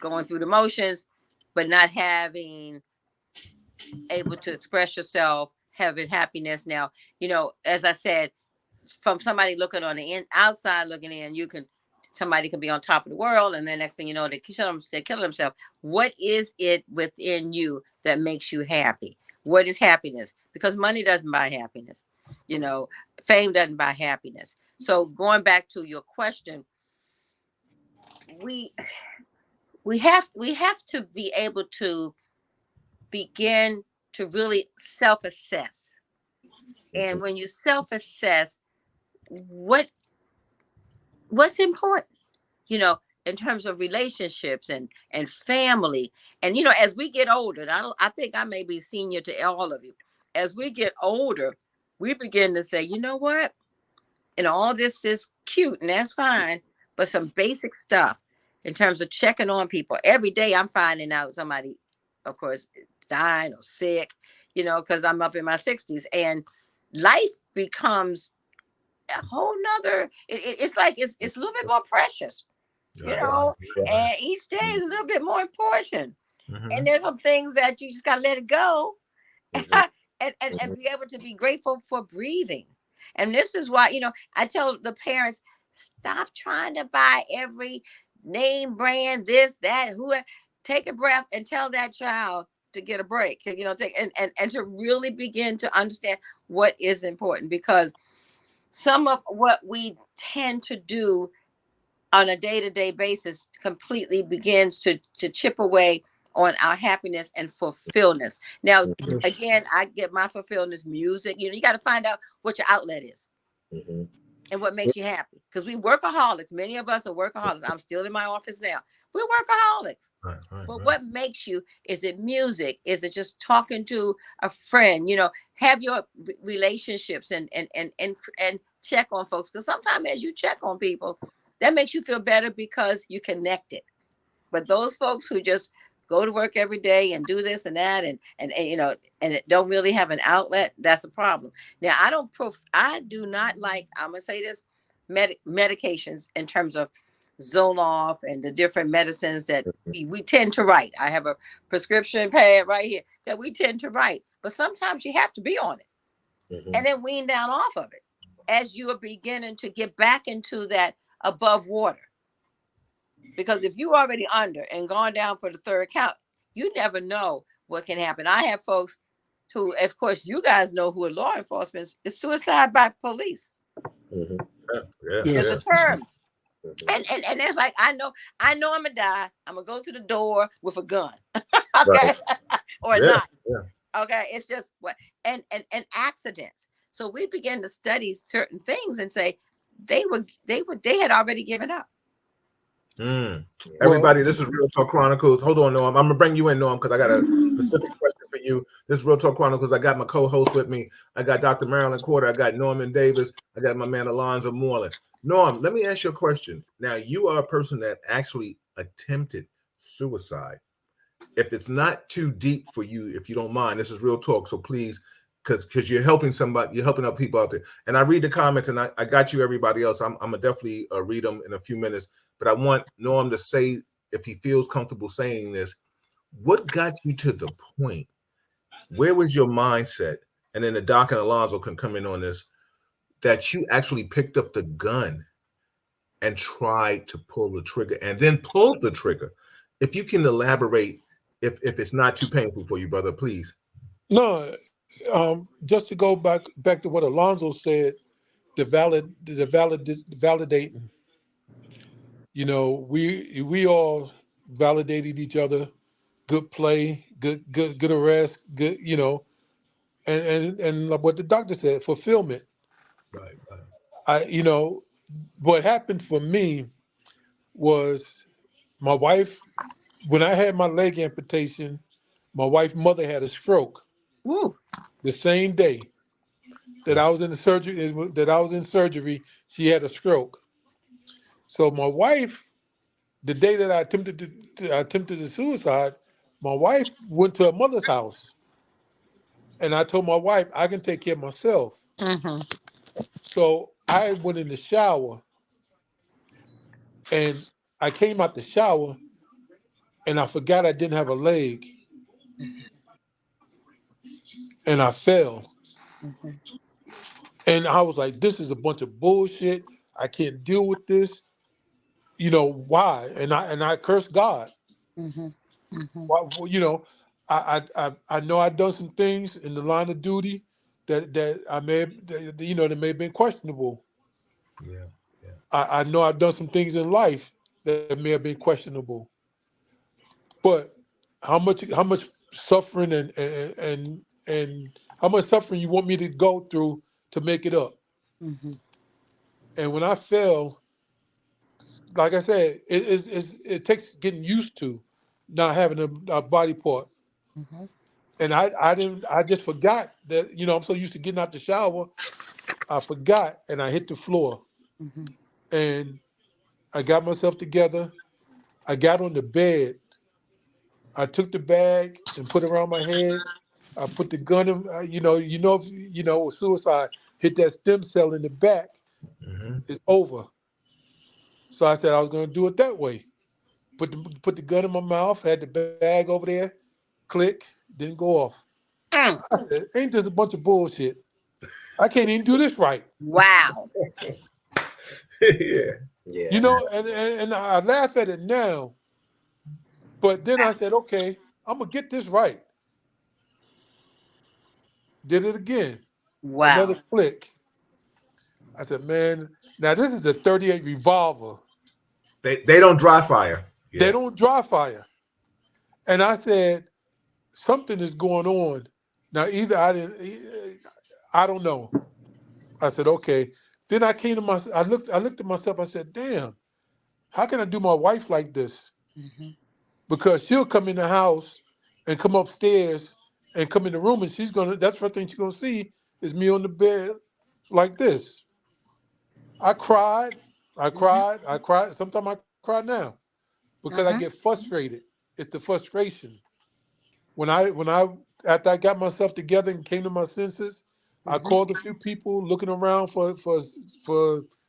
going through the motions, but not having able to express yourself, having happiness? Now, as I said, from somebody looking on the outside looking in, somebody can be on top of the world, and then next thing you know, they're killing themselves. What is it within you that makes you happy? What is happiness? Because money doesn't buy happiness. Fame doesn't buy happiness. So going back to your question, we have to be able to begin to really self-assess. And when you self-assess, what's important, in terms of relationships and family. And as we get older, and I think I may be senior to all of you. As we get older, we begin to say, you know what? All this is cute and that's fine, but some basic stuff in terms of checking on people. Every day I'm finding out somebody, of course, dying or sick, because I'm up in my 60s, and life becomes a whole nother, it's like it's a little bit more precious, and each day is a little bit more important. And there's some things that you just gotta let it go. and be able to be grateful for breathing. And this is why, I tell the parents, stop trying to buy every name brand, this, that, whoever. Take a breath and tell that child to get a break, and to really begin to understand what is important. Because some of what we tend to do on a day-to-day basis completely begins to chip away on our happiness and fulfillment. Now, again, I get my fulfillment music. You got to find out what your outlet is and what makes you happy. Because we workaholics. Many of us are workaholics. I'm still in my office now. We're workaholics. But what makes you? Is it music? Is it just talking to a friend? Have your relationships and check on folks. Because sometimes as you check on people, that makes you feel better because you connected. But those folks who just go to work every day and do this and that and it don't really have an outlet, that's a problem. Now, I do not like, I'm gonna say this, medications in terms of Zoloft and the different medicines that we tend to write. I have a prescription pad right here that we tend to write, but sometimes you have to be on it and then wean down off of it as you are beginning to get back into that above water. Because if you already under and gone down for the third count, you never know what can happen. I have folks who, of course, you guys know who are law enforcement, is suicide by police. It's a term. And it's like, I know I'm gonna die. I'm gonna go to the door with a gun. Okay. Or not. Okay. It's just what and accidents. So we begin to study certain things and say they had already given up. Everybody, this is Real Talk Chronicles. Hold on, Norm. I'm gonna bring you in, Norm, because I got a specific question for you. This is Real Talk Chronicles. I got my co-host with me. I got Dr. Marilyn Porter. I got Norman Davis. I got my man Alonzo Moreland. Norm, let me ask you a question. Now, you are a person that actually attempted suicide. If it's not too deep for you, if you don't mind, this is Real Talk. So please, because you're helping somebody, you're helping other people out there. And I read the comments, and I got you, everybody else. I'm gonna definitely read them in a few minutes. But I want Norm to say, if he feels comfortable saying this, what got you to the point? Where was your mindset? And then the Doc and Alonzo can come in on this, that you actually picked up the gun and tried to pull the trigger and then pulled the trigger. If you can elaborate, if it's not too painful for you, brother, please. No, just to go back to what Alonzo said, the validating. We all validated each other. Good play, good arrest, good. And what the doctor said, fulfillment. Right. What happened for me was my wife. When I had my leg amputation, my wife's mother had a stroke Woo. the same day. that I was in the surgery. That I was in surgery. She had a stroke. So my wife, the day that I attempted the suicide, my wife went to her mother's house, and I told my wife I can take care of myself. Mm-hmm. So I went in the shower, and I came out the shower, and I forgot I didn't have a leg, and I fell. Mm-hmm. And I was like, this is a bunch of bullshit. I can't deal with this. Why? And I cursed God. Mm-hmm. Mm-hmm. Why, well, I know I've done some things in the line of duty that I may have, that may have been questionable. Yeah. Yeah. I know I've done some things in life that may have been questionable. But how much suffering and how much suffering you want me to go through to make it up? Mm-hmm. And when I fell, like I said, it takes getting used to not having a body part. Mm-hmm. And I just forgot that, I'm so used to getting out the shower, I forgot and I hit the floor. Mm-hmm. And I got myself together. I got on the bed. I took the bag and put it around my head. I put the gun in, with suicide, hit that stem cell in the back, Mm-hmm. it's over. So I said I was going to do it that way. Put the gun in my mouth, had the bag over there, click, didn't go off. Mm. I said, ain't this a bunch of bullshit? I can't even do this right. Wow. Yeah. Yeah. And I laugh at it now, but then I said, okay, I'm going to get this right. Did it again. Another Wow. click. I said, man, now this is a 38 revolver. They don't dry fire. They Yeah. don't dry fire. And I said, something is going on. Now, either I don't know. I said, okay. Then I came to myself, I looked at myself, I said, damn, how can I do my wife like this? Mm-hmm. Because she'll come in the house and come upstairs and come in the room and that's the first thing she's gonna see is me on the bed like this. I cried, I Mm-hmm. cried, I cried. Sometimes I cry now because I get Mm-hmm. frustrated. It's the frustration. When I after I got myself together and came to my senses, I Mm-hmm. called a few people looking around for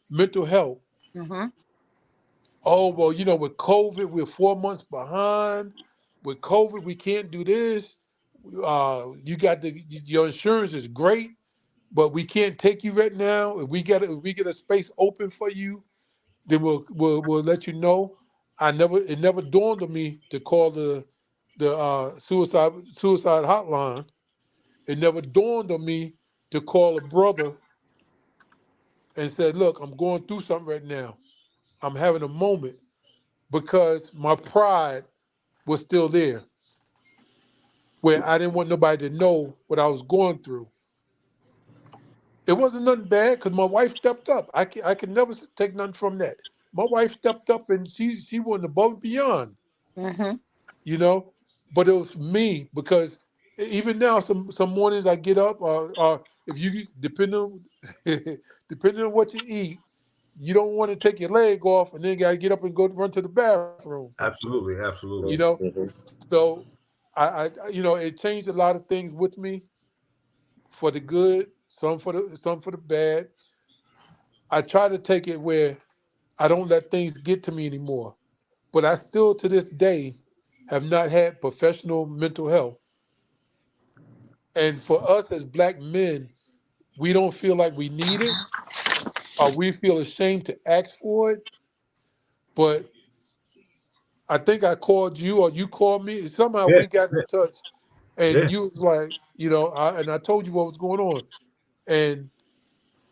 mental help. Mm-hmm. Oh well, with COVID, we're 4 months behind. With COVID, we can't do this. You got your insurance is great, but we can't take you right now. If we get a space open for you, then we'll let you know. It never dawned on me to call the suicide hotline. It never dawned on me to call a brother and said, "Look, I'm going through something right now. I'm having a moment," because my pride was still there, where I didn't want nobody to know what I was going through. It wasn't nothing bad because my wife stepped up. I can never take nothing from that. My wife stepped up and she went above and beyond, Mm-hmm. you know. But it was me because even now, some mornings I get up, or if you depending on depending on what you eat, you don't want to take your leg off and then got to get up and go run to the bathroom. Absolutely. You Absolutely. know, Mm-hmm. so it changed a lot of things with me for the good, some for the bad. I try to take it where I don't let things get to me anymore. But I still, to this day, have not had professional mental health. And for us as black men, we don't feel like we need it, or we feel ashamed to ask for it. But I think I called you, or you called me. Somehow Yeah. we got in touch, and Yeah. you was like, and I told you what was going on. And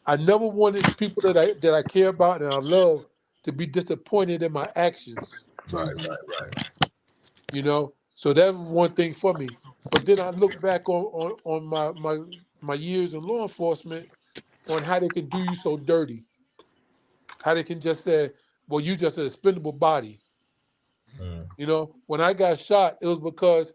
I never wanted people that I care about and I love to be disappointed in my actions. Right. Mm-hmm. Right. Right. So that was one thing for me. But then I look back on my years in law enforcement on how they can do you so dirty, how they can just say, well, you just an expendable body. Mm. When I got shot, it was because,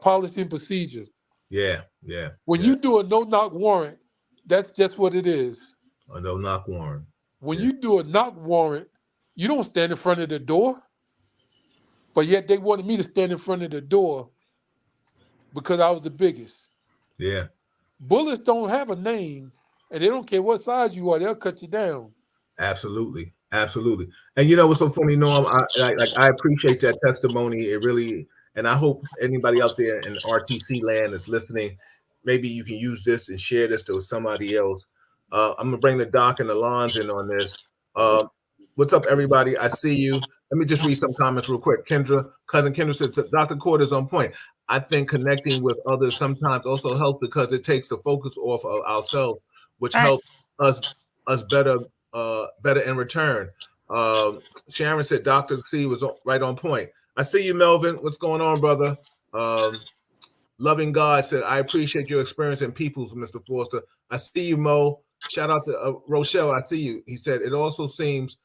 policy and procedure. Yeah, yeah, When yeah. you do a no-knock warrant, that's just what it is. A no knock warrant. When Yeah, you do a knock warrant, you don't stand in front of the door, but yet they wanted me to stand in front of the door because I was the biggest. yeah. Bullets don't have a name, and they don't care what size you are; they'll cut you down. Absolutely, absolutely. And you know what's so funny, Norm? I appreciate that testimony. It really, and I hope anybody out there in RTC land is listening. Maybe you can use this and share this to somebody else. I'm gonna bring the doc and the lawns in on this. Um, what's up, everybody? I see you. Let me just read some comments real quick. Cousin Kendra said, Dr. Cord is on point. I think connecting with others sometimes also helps because it takes the focus off of ourselves, which Right. helps us better in return. Sharon said Dr. C was right on point. I see you, Melvin. What's going on, brother? Loving God said, I appreciate your experience in peoples, Mr. Forster. I see you, Mo. Shout out to Rochelle. I see you. He said, it also seems,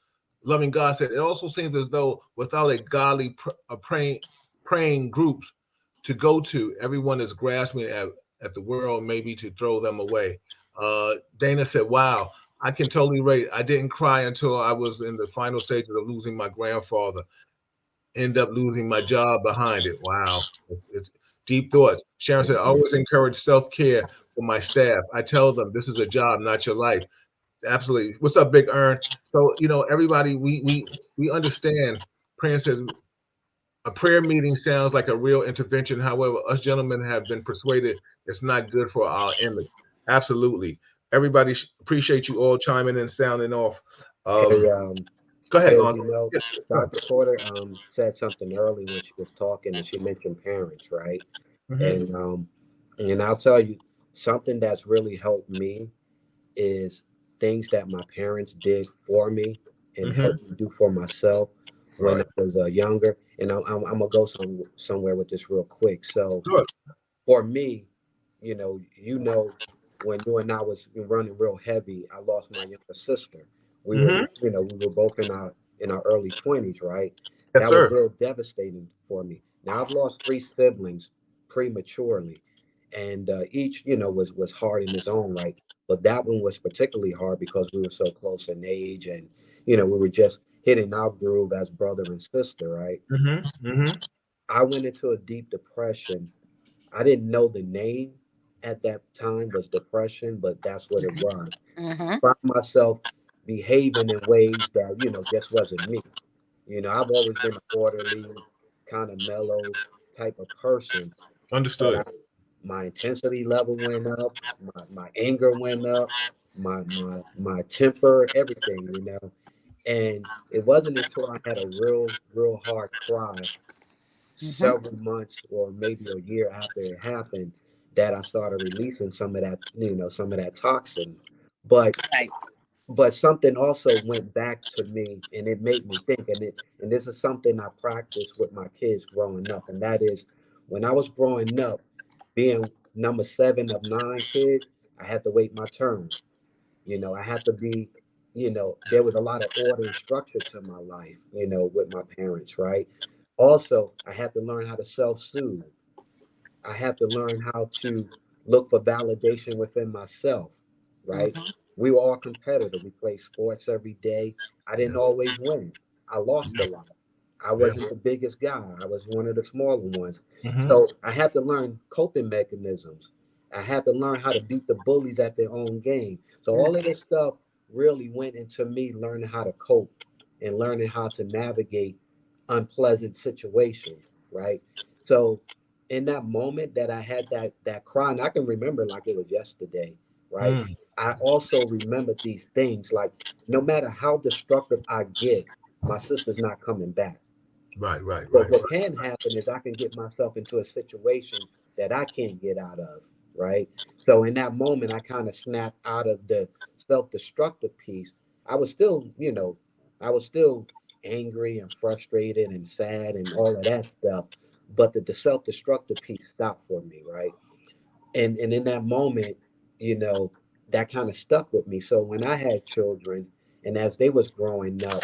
Loving God said, it also seems as though without a godly praying groups to go to, everyone is grasping at the world, maybe to throw them away. Dana said, wow, I can totally relate. I didn't cry until I was in the final stages of losing my grandfather. End up losing my job behind it. Wow. It's deep thoughts. Sharon said, I always encourage self-care for my staff. I tell them this is a job, not your life. Absolutely. What's up, Big Earn? So, you know, everybody, we understand. Prince says a prayer meeting sounds like a real intervention. However, us gentlemen have been persuaded it's not good for our image. Absolutely. Everybody appreciate you all chiming in, sounding off. Hey, Go ahead, hey, Lon. you know, Yeah, Dr. Porter said something early when she was talking, and she mentioned parents, right? mm-hmm. And I'll tell you something that's really helped me is things that my parents did for me and Mm-hmm. helped me do for myself when Right. I was younger. And I'm gonna go somewhere with this real quick. So Good. for me, when you and I was running real heavy, I lost my younger sister. Mm-hmm. We were both in our early 20s, right? Yes, That was sir. real devastating for me. Now I've lost three siblings prematurely, and each, was hard in its own right. But that one was particularly hard because we were so close in age, and we were just hitting our groove as brother and sister, right? Mm-hmm. Mm-hmm. I went into a deep depression. I didn't know the name at that time was depression, but that's what it was. Mm-hmm. Found myself behaving in ways that, just wasn't me. I've always been an orderly, kind of mellow type of person, but Understood. my intensity level went up, my anger went up, my temper, everything, And it wasn't until I had a real hard cry Mm-hmm. several months or maybe a year after it happened that I started releasing some of that toxin. But Right. but something also went back to me and it made me think, and this is something I practice with my kids growing up, and that is when I was growing up, being number 7 of 9 kids, I had to wait my turn. I had to be, there was a lot of order and structure to my life, with my parents, right? Also, I had to learn how to self-soothe. I had to learn how to look for validation within myself, right? Mm-hmm. We were all competitive. We played sports every day. I Yeah. didn't always win. I lost a lot. I Yeah. wasn't the biggest guy. I was one of the smaller ones. Mm-hmm. So I had to learn coping mechanisms. I had to learn how to beat the bullies at their own game. So all of this stuff really went into me learning how to cope and learning how to navigate unpleasant situations, right? So in that moment that I had that cry, and I can remember like it was yesterday, right? Mm. I also remember these things like no matter how destructive I get, my sister's not coming back. Right, right, But right. what can happen is I can get myself into a situation that I can't get out of, right? So in that moment, I kind of snapped out of the self-destructive piece. I was still, I was still angry and frustrated and sad and all of that stuff, but the self-destructive piece stopped for me, right? And in that moment, that kind of stuck with me. So when I had children and as they was growing up,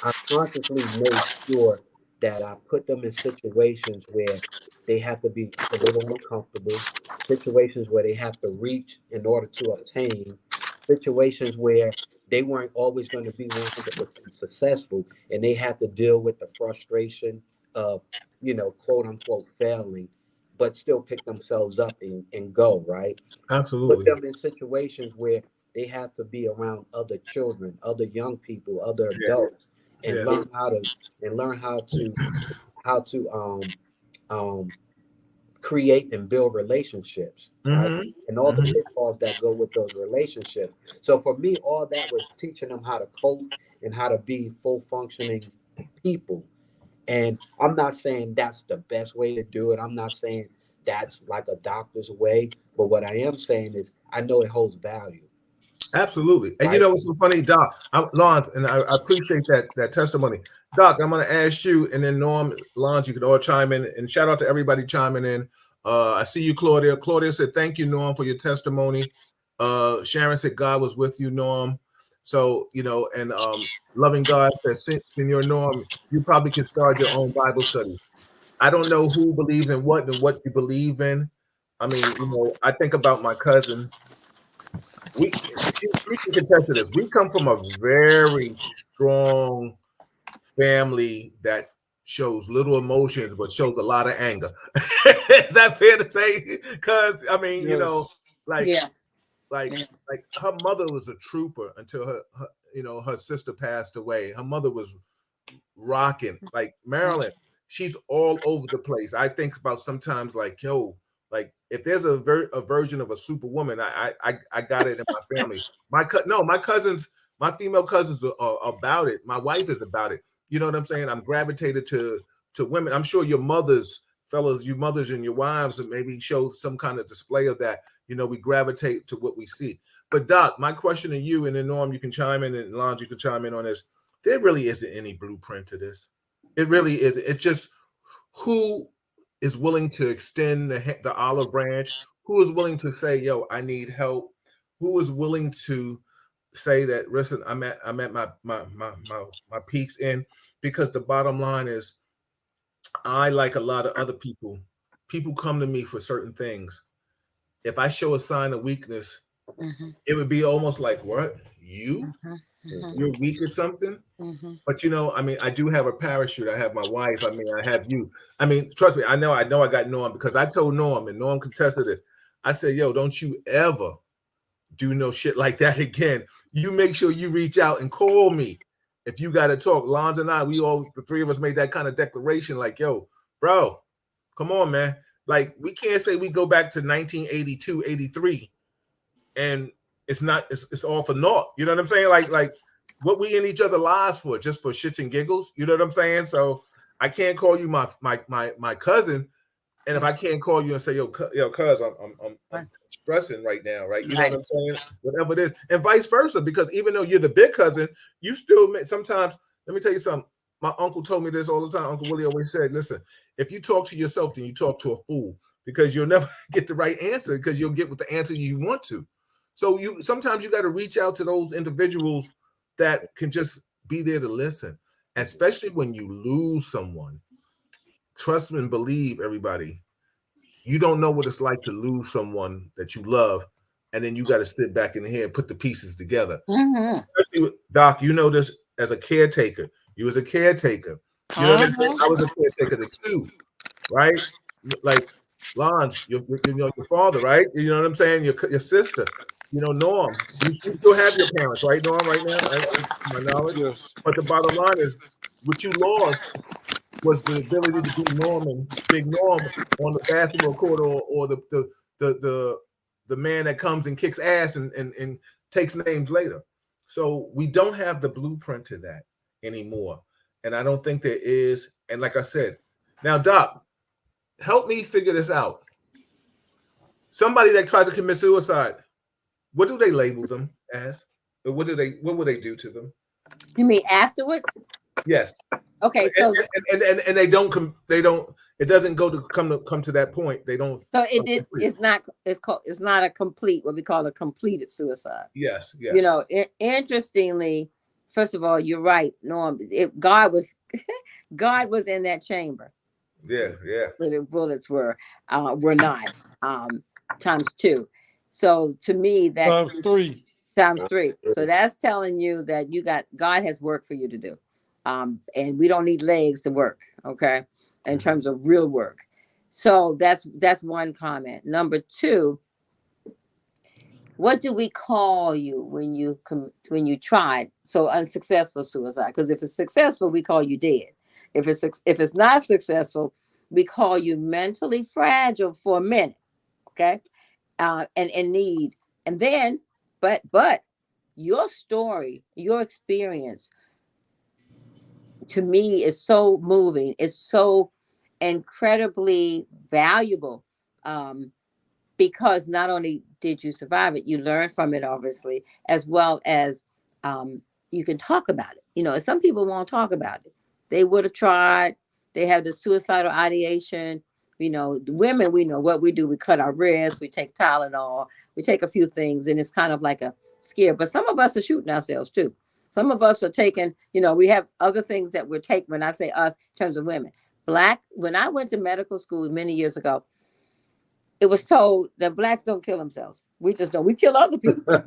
I consciously made sure that I put them in situations where they have to be a little uncomfortable, situations where they have to reach in order to obtain, situations where they weren't always going to be 100% successful, and they had to deal with the frustration of, quote unquote, failing, but still pick themselves up and go, right? Put Absolutely. them in situations where they have to be around other children, other young people, other Yeah. adults, and Yeah. learn how to um, create and build relationships, right? Mm-hmm. And all the Mm-hmm. pitfalls that go with those relationships. So for me, all that was teaching them how to cope and how to be full functioning people. And I'm not saying that's the best way to do it. I'm not saying that's like a doctor's way. But what I am saying is I know it holds value, Absolutely. And you right? know what's so funny, Doc? Lawrence, and I appreciate that testimony. Doc, I'm going to ask you, and then Norm, Lawrence, you could all chime in. And shout out to everybody chiming in. I see you, Claudia. Claudia said, thank you, Norm, for your testimony. Sharon said, God was with you, Norm. So, and Loving God says, Senor Norm, you probably can start your own Bible study. I don't know who believes in what and what you believe in. I mean, I think about my cousin. She can contest to this. We come from a very strong family that shows little emotions but shows a lot of anger. Is that fair to say? Because I mean, Yes. like Yeah. like Yeah. like her mother was a trooper until her sister passed away. Her mother was rocking. Like Marilyn, she's all over the place. I think about sometimes like, yo, like if there's a version of a superwoman, I got it in my family. My cousins, my female cousins are about it. My wife is about it. You know what I'm saying? I'm gravitated to women. I'm sure your mothers, fellas, you mothers and your wives, and maybe show some kind of display of that. We gravitate to what we see. But Doc, my question to you, and then Norm, you can chime in, and Lon, you can chime in on this. There really isn't any blueprint to this. It really is. It's just who is willing to extend the olive branch, who is willing to say, yo, I need help, who is willing to say that, listen, I'm at my peaks in, because the bottom line is I, like a lot of other people come to me for certain things. If I show a sign of weakness, Mm-hmm. it would be almost like, what? Mm-hmm. You're weak at something? Mm-hmm. But I mean, I do have a parachute. I have my wife. I mean, I have you. I mean, trust me, I know I got Norm, because I told Norm, and Norm contested it. I said, yo, don't you ever do no shit like that again. You make sure you reach out and call me if you got to talk. Lons and I, the three of us made that kind of declaration, like, yo, bro, come on, man. Like, we can't say we go back to 1982, 83, and it's all for naught. You know what I'm saying? Like what we in each other lives for, just for shits and giggles. You know what I'm saying? So I can't call you my cousin, and if I can't call you and say, yo, cuz, I'm stressing right now, right? You know what Right. I'm saying? Whatever it is, and vice versa, because even though you're the big cousin, you still sometimes. Let me tell you something. My uncle told me this all the time. Uncle Willie always said, listen, if you talk to yourself, then you talk to a fool, because you'll never get the right answer, because you'll get with the answer you want to. So sometimes you got to reach out to those individuals that can just be there to listen, and especially when you lose someone. Trust and believe, everybody. You don't know what it's like to lose someone that you love, and then you got to sit back in here and put the pieces together. Mm-hmm. Especially Doc, you know this as a caretaker. You was a caretaker. You know what I'm saying? Uh-huh. I was a caretaker too, right? Like Lons, your father, right? You know what I'm saying? Your sister. Norm. You still have your parents, right, Norm? Right now, to my knowledge. Yes. But the bottom line is, what you lost was the ability to be Norman, Big Norm, on the basketball court, or the man that comes and kicks ass and takes names later. So we don't have the blueprint to that anymore. And I don't think there is. And like I said, now, Doc, help me figure this out. Somebody that tries to commit suicide, what do they label them as? Or what would they do to them? You mean afterwards? Yes. Okay, so And they don't it doesn't come to that point. They don't. it's not a complete, what we call a completed suicide. Yes. Interestingly, first of all, you're right, Norm. God was God was in that chamber. Yeah, yeah. But the bullets were not, um, times two. So to me, that Times three. times three. So that's telling you that God has work for you to do, and we don't need legs to work. Okay, in terms of real work. So that's one comment. Number two, what do we call you when you tried so unsuccessful suicide? Because if it's successful, we call you dead. If it's not successful, we call you mentally fragile for a minute. Okay, and in need, and then but your story, your experience, to me is so moving. It's so incredibly valuable. Because not only did you survive it, you learned from it, obviously, as well as, you can talk about it. Some people won't talk about it. They would have tried. They have the suicidal ideation. The women, we know what we do. We cut our wrists. We take Tylenol. We take a few things, and it's kind of like a scare. But some of us are shooting ourselves too. Some of us are taking. We have other things that we're taking. When I say us, in terms of women, when I went to medical school many years ago, it was told that blacks don't kill themselves. We just don't. We kill other people.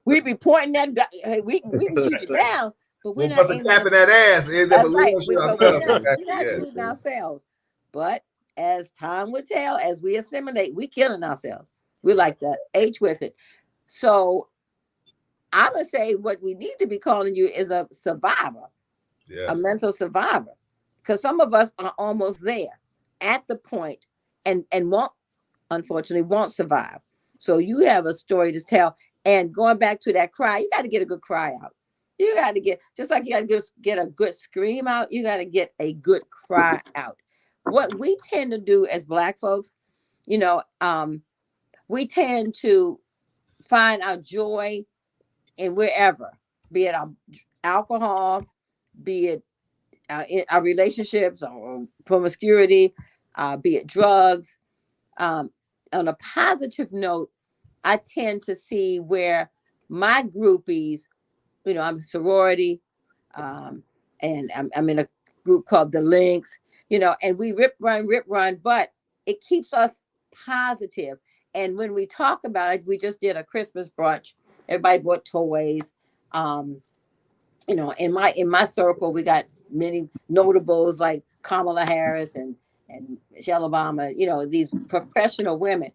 We be pointing that. Hey, we can shoot you down, but we're We'll not bust a aiming. cap in that ass. That's But we right. won't shoot But we're ourselves. not. Exactly. We're not Yeah. shooting ourselves. But as time would tell, as we assimilate, we killing ourselves. We like the H with it. So I'm gonna say what we need to be calling you is a survivor, a Yes. mental survivor, because some of us are almost there at the point, and won't, unfortunately, won't survive. So you have a story to tell. And going back to that cry, you got to get a good cry out. You got to get, just like you got to get a good scream out, you got to get a good cry out. What we tend to do as Black folks, we tend to find our joy in wherever, be it our alcohol, be it in our relationships or promiscuity, be it drugs. Um, on a positive note, I tend to see where my groupies, I'm a sorority, um, and I'm in a group called the Links, and we rip run, but it keeps us positive. And when we talk about it, we just did a Christmas brunch. Everybody bought toys. Um, in my circle, we got many notables like Kamala Harris and Michelle Obama. These professional women,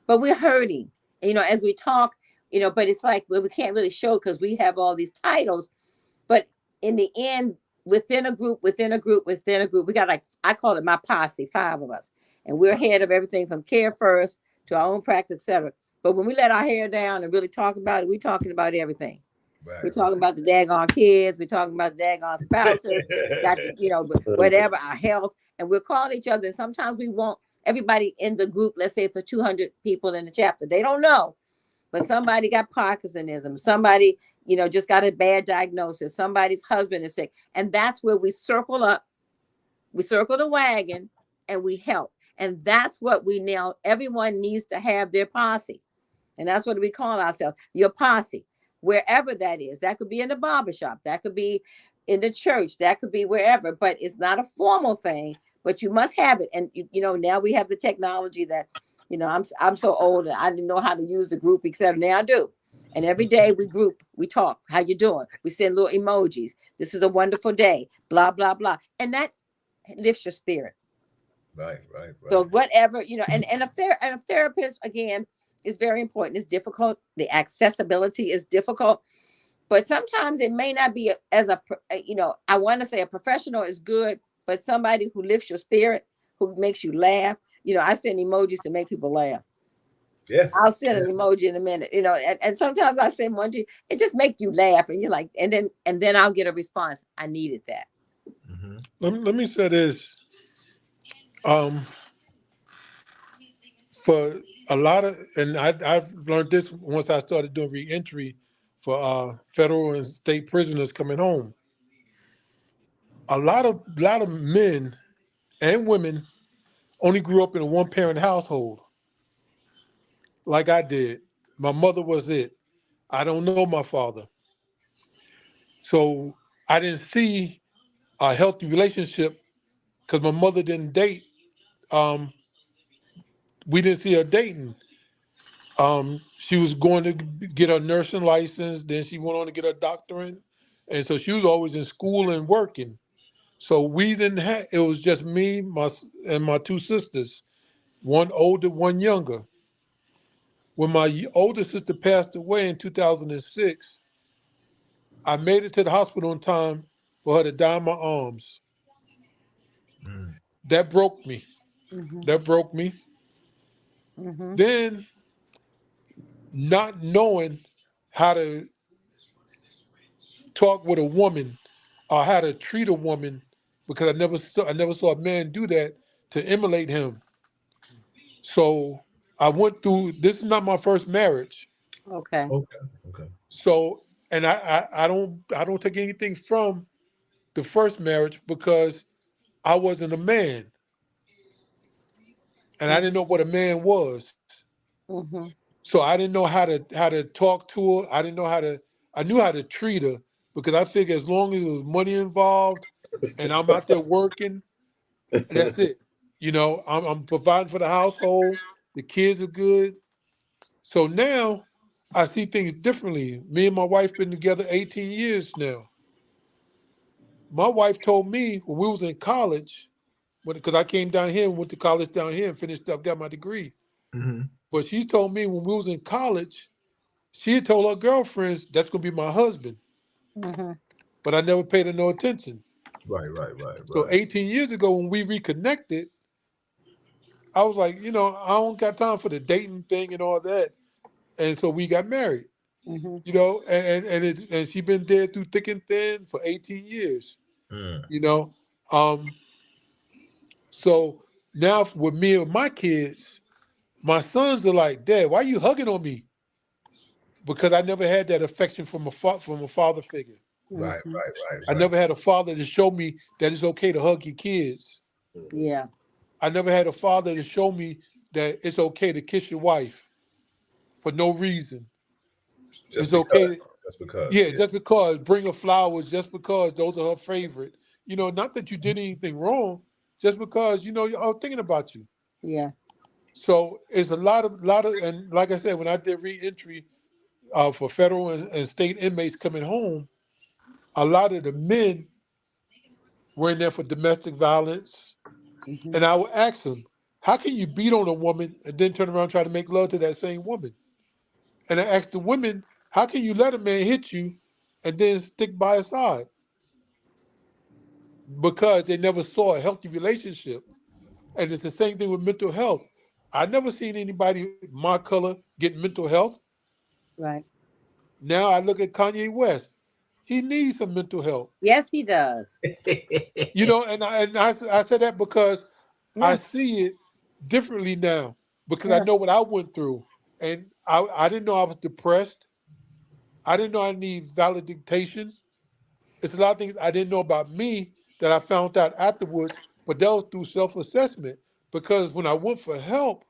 but we're hurting. As we talk, but it's like, well, we can't really show because we have all these titles. But in the end, within a group, we got, like, I call it my posse, 5 of us, and we're head of everything from Care First to our own practice, etc. But when we let our hair down and really talk about it, we're talking about everything. We're Right. talking about the daggone kids. We're talking about the daggone spouses. Got to, whatever, our health. And we're calling each other. And sometimes we want everybody in the group, let's say for 200 people in the chapter. They don't know, but somebody got Parkinsonism. Somebody, just got a bad diagnosis. Somebody's husband is sick. And that's where we circle up. We circle the wagon and we help. And that's what we now, everyone needs to have their posse. And that's what we call ourselves, your posse, wherever that is. That could be in the barbershop, that could be in the church, that could be wherever, but it's not a formal thing, but you must have it. And now we have the technology that, I'm so old and I didn't know how to use the group, except now I do. And every day we group, we talk, how you doing? We send little emojis. This is a wonderful day, blah, blah, blah. And that lifts your spirit. Right. So whatever, and a therapist, again, is very important. It's difficult. The accessibility is difficult, but sometimes it may not be I want to say a professional is good, but somebody who lifts your spirit, who makes you laugh. I send emojis to make people laugh. Yeah. I'll send an emoji in a minute, and sometimes I send one to it, just make you laugh, and you're like, and then I'll get a response. I needed that. Mm-hmm. Let me say this. For a lot of, and I've learned this once I started doing reentry for federal and state prisoners coming home. A lot of men and women only grew up in a one-parent household, like I did. My mother was it. I don't know my father. So I didn't see a healthy relationship because my mother didn't date. Um, we didn't see her dating. She was going to get her nursing license, then she went on to get her doctorate, and so she was always in school and working. So we didn't have. It was just me, and my two sisters, one older, one younger. When my older sister passed away in 2006, I made it to the hospital in time for her to die in my arms. Mm. That broke me. Mhm. That broke me. Mhm. Then, not knowing how to talk with a woman or how to treat a woman, because I never saw a man do that to emulate him. So I went through. This is not my first marriage. Okay. Okay. Okay. So, and I don't take anything from the first marriage because I wasn't a man and I didn't Mhm. know what a man was. Mhm. So I didn't know how to talk to her. I didn't know how to. I knew how to treat her because I figured as long as there was money involved, and I'm out there working, that's it. I'm providing for the household. The kids are good. So now I see things differently. Me and my wife been together 18 years now. My wife told me when we was in college, because I came down here and went to college down here and finished up, got my degree. Mm-hmm. But she told me when we was in college, she had told her girlfriends that's gonna be my husband. Mhm. But I never paid her no attention. Right. Right. Right. So Right. 18 years ago when we reconnected, I was like, I don't got time for the dating thing and all that. And so we got married. Mhm. And she been there through thick and thin for 18 years. Mm. You know, um, so now with me and my kids, my sons are like, Dad, why are you hugging on me? Because I never had that affection from a father figure. Right. Mhm. Right. Right. I Right. never had a father to show me that it's okay to hug your kids. Yeah. I never had a father to show me that it's okay to kiss your wife for no reason. Just It's because. okay. Just because. Yeah, Yeah. just because, bring her flowers just because those are her favorite. Not that you did anything wrong, just because, I was thinking about you. Yeah. So it's and like I said, when I did reentry for federal and state inmates coming home, a lot of the men were in there for domestic violence. Mhm. And I would ask them, how can you beat on a woman and then turn around and try to make love to that same woman? And I asked the women, how can you let a man hit you and then stick by his side? Because they never saw a healthy relationship. And it's the same thing with mental health. I never seen anybody my color get mental health. Right. Now I look at Kanye West. He needs some mental help. Yes, he does. And I said that because I Yeah. see it differently now because I Yeah. know what I went through. And I didn't know I was depressed. I didn't know I need validation. It's a lot of things I didn't know about me that I found out afterwards, but that was through self-assessment. Because when I went for help,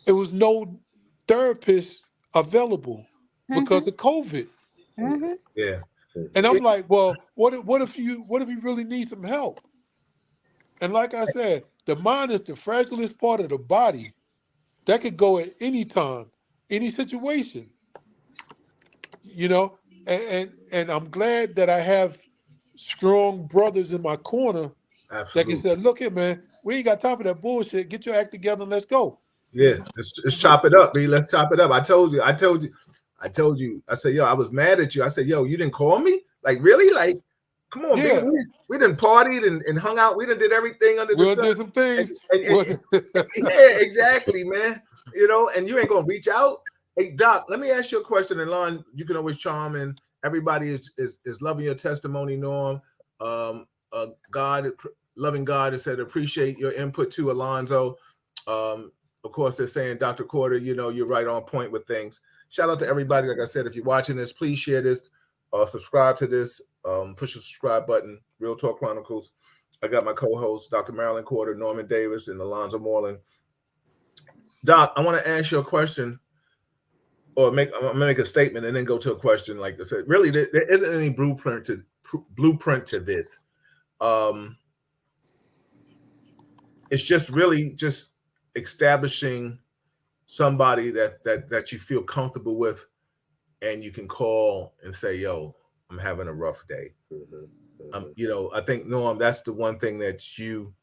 it was no therapist available because Mhm. of COVID. Mhm. Yeah. And I'm It- like, well, what if you really need some help? And like I said, the mind is the fragilest part of the body. That could go at any time, any situation, you know. And I'm glad that I have strong brothers in my corner that can absolutely. say, look here, man, we ain't got time for that bullshit. Get your act together and let's go. Yeah. Let's chop it up, B. Let's chop it up. I told you. I told you. I told you. I said, yo, I was mad at you. I said, yo, you didn't call me? Like, really? Like, come on, B. Yeah, We done partied and hung out. We done did everything under the we'll sun. do some And, things. and, and, We'll yeah, exactly, man. And you ain't gonna reach out. Hey, Doc, let me ask you a question. And Lon, you can always chime in. Everybody is loving your testimony, Norm. God, loving God, has said appreciate your input too, Alonzo. Of course, they're saying, Dr. Corder, you're right on point with things. Shout out to everybody. Like I said, if you're watching this, please share this, subscribe to this, push the subscribe button. Real Talk Chronicles. I got my co-hosts, Dr. Marilyn Corder, Norman Davis, and Alonzo Moreland. Doc, I want to ask you a question. or I'm gonna make a statement and then go to a question. Like I said, really, there isn't any blueprint to this. It's just really just establishing somebody that you feel comfortable with, and you can call and say, "Yo, I'm having a rough day." I think, Norm, that's the one thing that you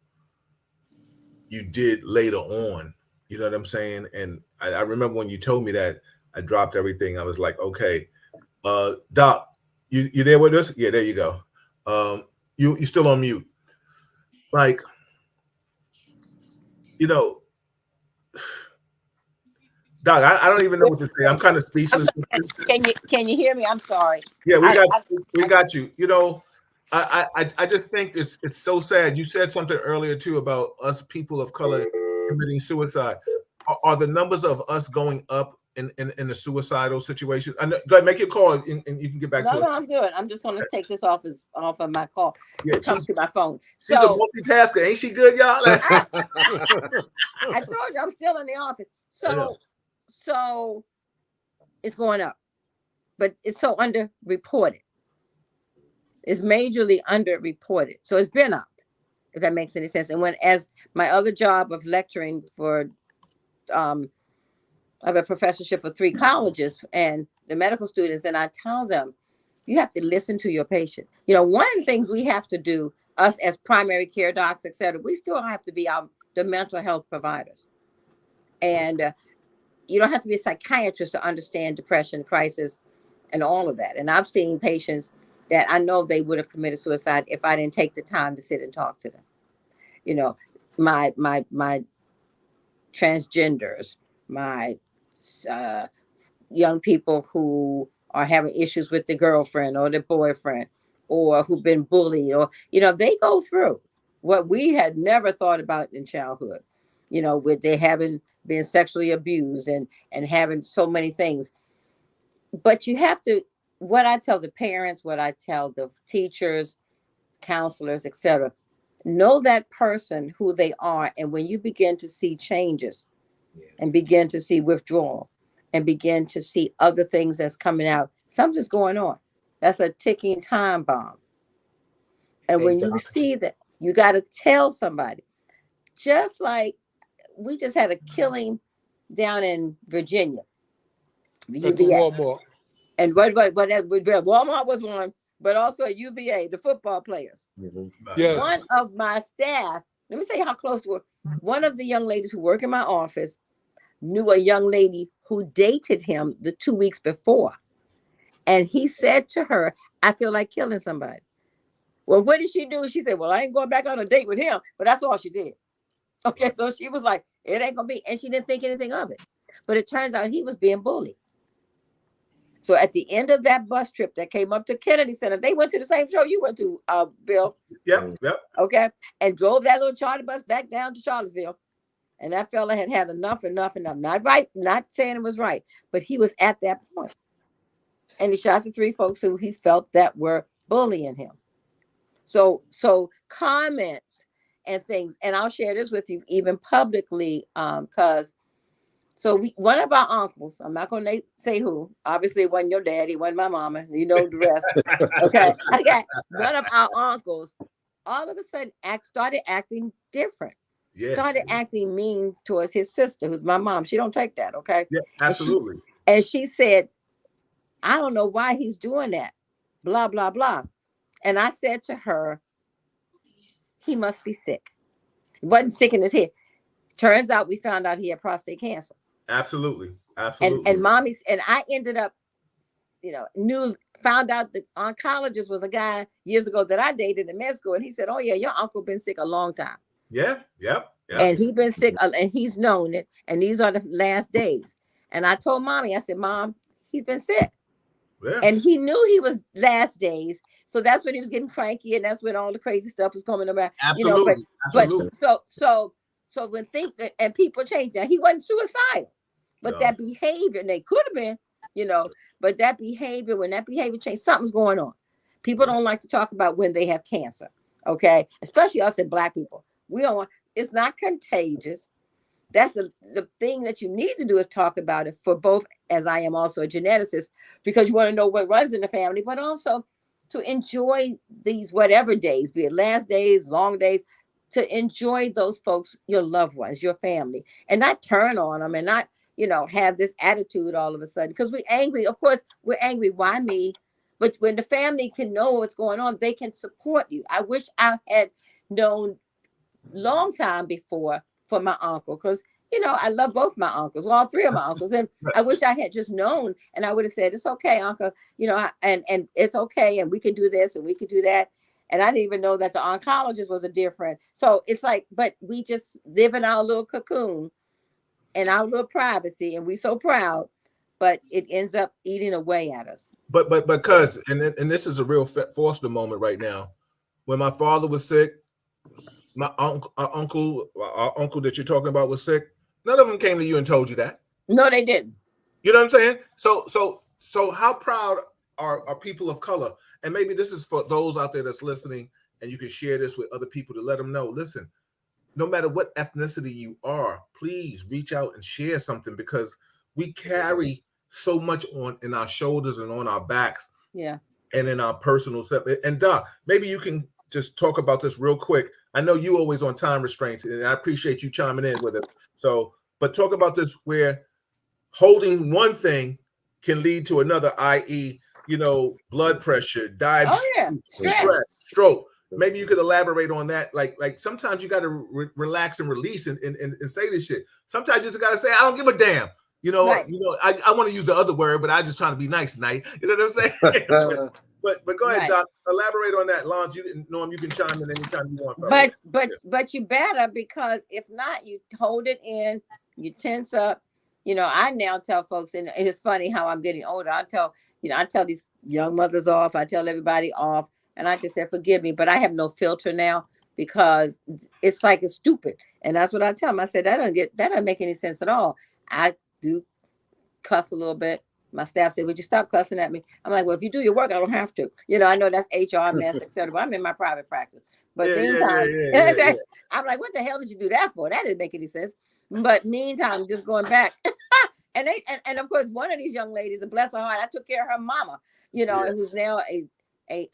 did later on. You know what I'm saying? And I remember when you told me that, I dropped everything. I was like, okay, Doc, you there with us? Yeah, there you go. You still on mute. Like, Doc, I don't even know what to say. I'm kind of speechless with this. Can you hear me? I'm sorry. Yeah, we got you. I just think it's so sad. You said something earlier too about us people of color committing suicide. Are the numbers of us going up in the suicidal situation? Go ahead, make your call and you can get back to us. No, I'm good. I'm just going to take this off of my call. Yeah, It comes to my phone. She's a multitasker. Ain't she good, y'all? I told you I'm still in the office. So it's going up, but it's so underreported. It's majorly underreported. So it's been up, if that makes any sense. And as my other job of lecturing for, I have a professorship for 3 colleges and the medical students, and I tell them, you have to listen to your patient. One of the things we have to do, us as primary care docs, et cetera, we still have to be the mental health providers. And you don't have to be a psychiatrist to understand depression, crisis, and all of that. And I've seen patients that I know they would have committed suicide if I didn't take the time to sit and talk to them. My transgenders, my young people who are having issues with the girlfriend or the boyfriend, or who've been bullied, or they go through what we had never thought about in childhood. With they having been sexually abused and having so many things. But you have to, what I tell the parents, what I tell the teachers, counselors, etc., know that person, who they are. And when you begin to see changes and begin to see withdrawal and begin to see other things that's coming out, something's going on. That's a ticking time bomb. And when you see that, you got to tell somebody. Just like we just had a killing down in Virginia. At the Walmart. And Walmart was one, but also at UVA, the football players. Yes. One of my staff, let me tell you how close we were. One of the young ladies who work in my office knew a young lady who dated him the 2 weeks before. And he said to her, I feel like killing somebody. Well, what did she do? She said, well, I ain't going back on a date with him. But that's all she did. Okay, so she was like, it ain't going to be. And she didn't think anything of it. But it turns out he was being bullied. So at the end of that bus trip that came up to Kennedy Center, they went to the same show you went to, Bill. Yep. Okay. And drove that little charter bus back down to Charlottesville. And that fella had had enough. Not right, not saying it was right, but he was at that point. And he shot the 3 folks who he felt that were bullying him. So comments and things, and I'll share this with you even publicly, because one of our uncles, I'm not going to say who, obviously it wasn't your daddy, it wasn't my mama, you know the rest. Okay, I got one of our uncles, all of a sudden started acting different. Yeah. Started acting mean towards his sister, who's my mom. She don't take that, okay? Yeah, absolutely. And she said, I don't know why he's doing that, blah, blah, blah. And I said to her, he must be sick. He wasn't sick in his head. Turns out we found out he had prostate cancer. Absolutely. And mommy's, and I ended up, found out the oncologist was a guy years ago that I dated in med school. And he said, oh yeah, your uncle been sick a long time. Yeah. Yep. And he's been sick and he's known it. And these are the last days. And I told mommy, I said, Mom, he's been sick. Yeah. And he knew he was last days. So that's when he was getting cranky, and that's when all the crazy stuff was coming around. Absolutely. But so when and people change. Now he wasn't suicidal, but that behavior, and they could have been, but that behavior, when that behavior changed, something's going on. People don't like to talk about when they have cancer. Okay. Especially us and Black people. We don't want, it's not contagious. that's the thing that you need to do is talk about it for both, as I am also a geneticist, because you want to know what runs in the family, but also to enjoy these whatever days, be it last days, long days, to enjoy those folks, your loved ones, your family, and not turn on them and not, have this attitude all of a sudden. Because we're angry. Of course, we're angry. Why me? But when the family can know what's going on, they can support you. I wish I had known long time before for my uncle, because I love both my uncles, well, all three of my uncles, and I wish I had just known, and I would have said, it's okay, uncle, and it's okay, and we can do this and we could do that. And I didn't even know that the oncologist was a dear friend. So it's like, but we just live in our little cocoon and our little privacy, and we so proud, but it ends up eating away at us. But because and this is a real Foster moment right now. When my father was sick, my uncle that you're talking about was sick. None of them came to you and told you that. No, they didn't. You know what I'm saying? So how proud are people of color? And maybe this is for those out there that's listening, and you can share this with other people to let them know. Listen, no matter what ethnicity you are, please reach out and share something, because we carry so much in our shoulders and on our backs. Yeah. And in our personal stuff. And Doc, maybe you can just talk about this real quick. I know you always on time restraints, and I appreciate you chiming in with us. So, but talk about this where holding one thing can lead to another, i.e., blood pressure, diabetes, stress, stroke. Maybe you could elaborate on that. Like sometimes you got to relax and release and say this shit. Sometimes you just got to say, I don't give a damn. Right. I want to use the other word, but I just trying to be nice tonight. You know what I'm saying? But go ahead, right. Doc. Elaborate on that. Lons, Norm, you can chime in anytime you want. But you better, because if not, you hold it in, you tense up. I now tell folks, and it's funny how I'm getting older. I tell these young mothers off. I tell everybody off, and I just said, forgive me, but I have no filter now, because it's like it's stupid. And that's what I tell them. I said, that doesn't make any sense at all. I do cuss a little bit. My staff said, would you stop cussing at me? I'm like, well, if you do your work, I don't have to. I know that's HR mess, etc. But I'm in my private practice. But meantime, I'm like, what the hell did you do that for? That didn't make any sense. But meantime, just going back. and of course, one of these young ladies, and bless her heart, I took care of her mama, who's now a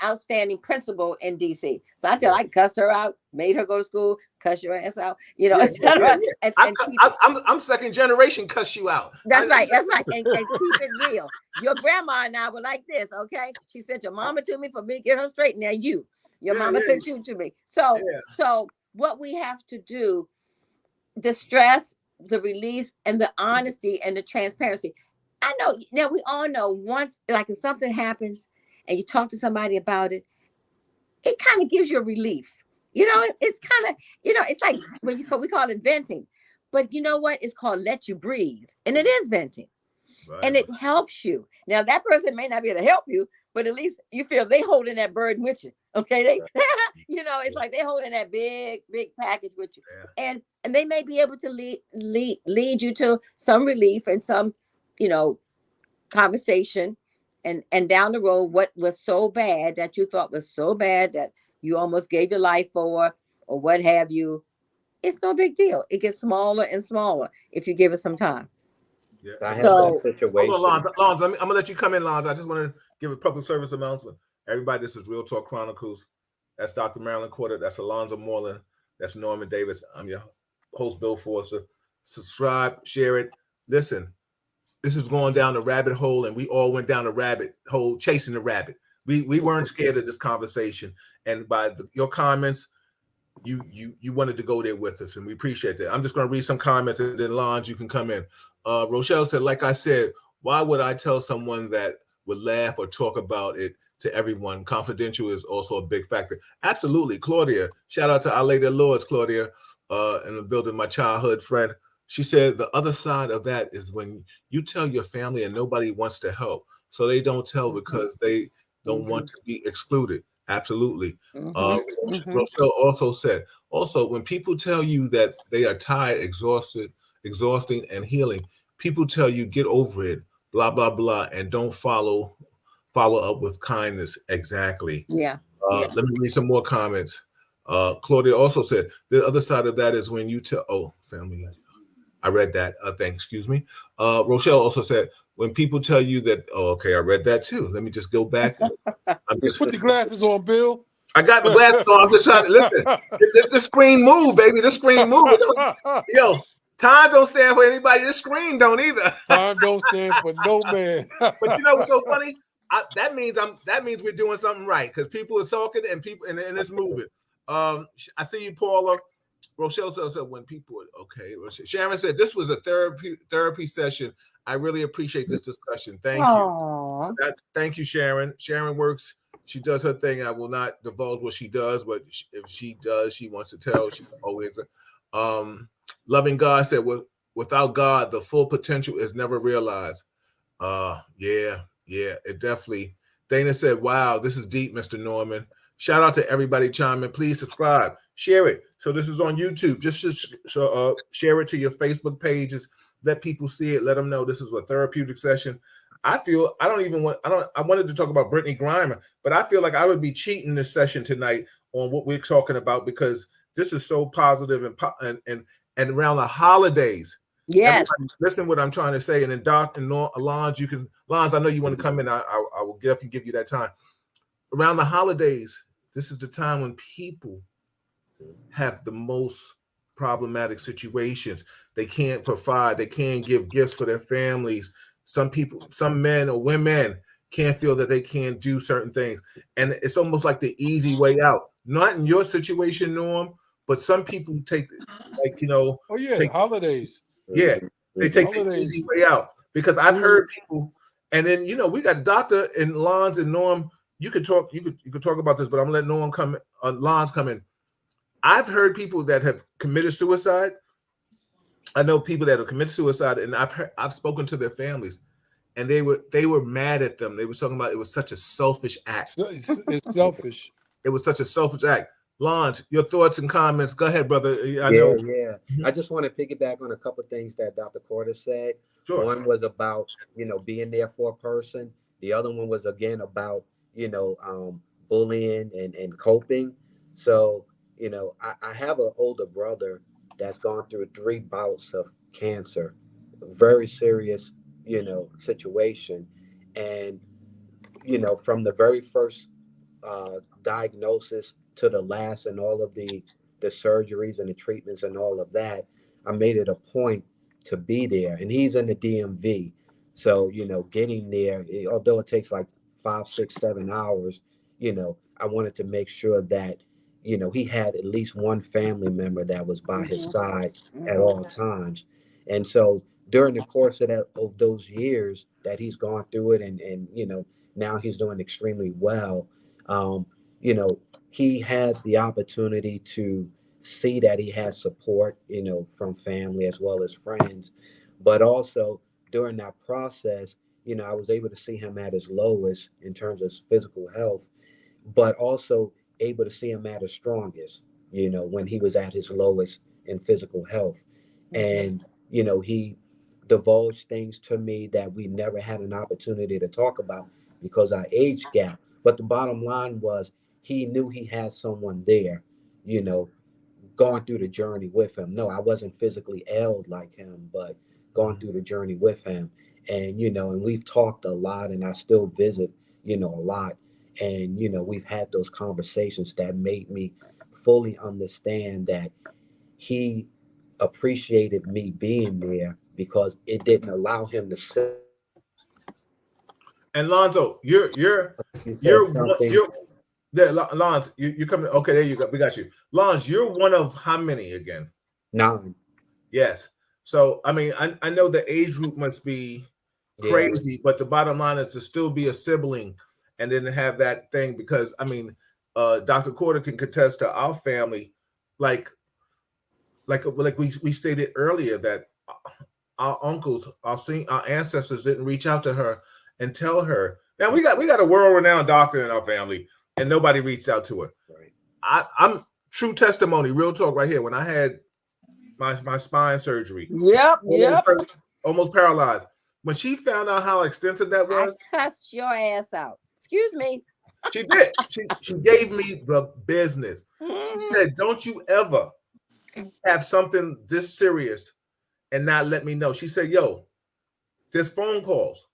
outstanding principal in DC. So I cussed her out, made her go to school, cuss your ass out, etc. I'm second generation cuss you out. That's right. And keep it real. Your grandma and I were like this, okay? She sent your mama to me for me to get her straight. Now your mama sent you to me. So what we have to do, the stress, the release, and the honesty and the transparency. I know now we all know once, like if something happens and you talk to somebody about it, it kind of gives you a relief. It's kind of, it's like we call it venting, but you know what? It's called let you breathe. And it is venting. Right. And it helps you. Now that person may not be able to help you, but at least you feel they holding that burden with you. Okay. It's like they holding that big package with you. Yeah. And they may be able to lead you to some relief and some, conversation. And down the road, what was so bad that you thought was so bad that you almost gave your life for, or what have you, it's no big deal. It gets smaller and smaller if you give it some time. Yeah. I have that situation. Hold on, Lons, I'm going to let you come in, Lons. I just want to give a public service announcement. Everybody, this is Real Talk Chronicles. That's Dr. Marilyn Quarter. That's Alonzo Moreland. That's Norman Davis. I'm your host, Bill Forster. Subscribe, share it. Listen. This is going down a rabbit hole, and we all went down a rabbit hole chasing the rabbit. We weren't scared of this conversation, and by your comments, you wanted to go there with us, and we appreciate that. I'm just going to read some comments, and then Lons, you can come in. Rochelle said, like I said, why would I tell someone that would laugh or talk about it to everyone? Confidential is also a big factor. Absolutely, Claudia. Shout out to Our Lady of Lords, Claudia, in the building, my childhood friend. She said the other side of that is when you tell your family and nobody wants to help. So they don't tell because they don't want to be excluded. Absolutely. Rochelle also said, when people tell you that they are tired, exhausting, and healing, people tell you get over it, blah, blah, blah, and don't follow up with kindness. Exactly. Yeah. Let me read some more comments. Claudia also said the other side of that is when you tell family. I read that. Excuse me. Rochelle also said, when people tell you that, oh, okay, I read that too. Let me just go back. I'm just Put your glasses on, Bill. I got my glasses on. I'm just trying to listen. The screen move, baby. The screen move. Yo, time don't stand for anybody. The screen don't either. Time don't stand for no man. But you know what's so funny? That means we're doing something right because people are talking and it's moving. I see you, Paula. Rochelle said when people okay. Sharon said this was a therapy session. I really appreciate this discussion. Thank you. Thank you, Sharon. Sharon works. She does her thing. I will not divulge what she does, but if she does, she wants to tell. She always. Loving God said, without God, the full potential is never realized. Yeah, it definitely. Dana said, wow, this is deep, Mr. Norman. Shout out to everybody chiming. Please subscribe, share it. So this is on YouTube. Just share it to your Facebook pages. Let people see it. Let them know this is a therapeutic session. I wanted to talk about Brittany Griner, but I feel like I would be cheating this session tonight on what we're talking about because this is so positive and around the holidays. Yes. Everybody, listen what I'm trying to say. And then Doc and Alonz, I know you want to come in. I will get up and give you that time. Around the holidays, this is the time when people have the most problematic situations. They can't provide. They can't give gifts for their families. Some people, some men or women can't feel that they can't do certain things. And it's almost like the easy way out. Not in your situation, Norm, but some people take, Oh, yeah, the holidays. Yeah, they take the easy way out. Because I've heard people, and then, we got the doctor and Lons and Norm. You could talk about this, but I'm gonna let Lons come in. I've heard people that have committed suicide. I know people that have committed suicide, and I've spoken to their families, and they were mad at them. They were talking about it was such a selfish act. It's selfish. It was such a selfish act. Lons, your thoughts and comments. Go ahead, brother. I know. know. Yeah. I just want to piggyback on a couple of things that Dr. Corder said. Sure. One was about, being there for a person. The other one was, again, about, bullying and coping. So, I have an older brother that's gone through 3 bouts of cancer, very serious, situation. And, from the very first diagnosis to the last and all of the surgeries and the treatments and all of that, I made it a point to be there. And he's in the DMV. So, getting there, although it takes like 5, 6, 7 hours, I wanted to make sure that, he had at least one family member that was by his side at all times. And so during the course of those years that he's gone through it and now he's doing extremely well, he had the opportunity to see that he has support, from family as well as friends. But also during that process, I was able to see him at his lowest in terms of physical health, but also able to see him at his strongest, when he was at his lowest in physical health. And, he divulged things to me that we never had an opportunity to talk about because our age gap. But the bottom line was he knew he had someone there, going through the journey with him. No, I wasn't physically ailed like him, but going through the journey with him. And, and we've talked a lot and I still visit, a lot. And, we've had those conversations that made me fully understand that he appreciated me being there because it didn't allow him to sit. And Lonzo, you're there, Lons, you coming? Okay, there you go. We got you, Lons. You're one of how many again? 9. Yes. So I mean, I know the age group must be crazy, but the bottom line is to still be a sibling and then have that thing because I mean, Dr. Corder can contest to our family, like we stated earlier that our uncles, our ancestors didn't reach out to her and tell her. Now we got a world-renowned doctor in our family, and nobody reached out to her. Right. I'm true testimony, real talk right here. When I had my spine surgery, almost paralyzed. When she found out how extensive that was, I cussed your ass out. Excuse me. She did. She gave me the business. She said, "Don't you ever have something this serious and not let me know. She said, yo, there's phone calls.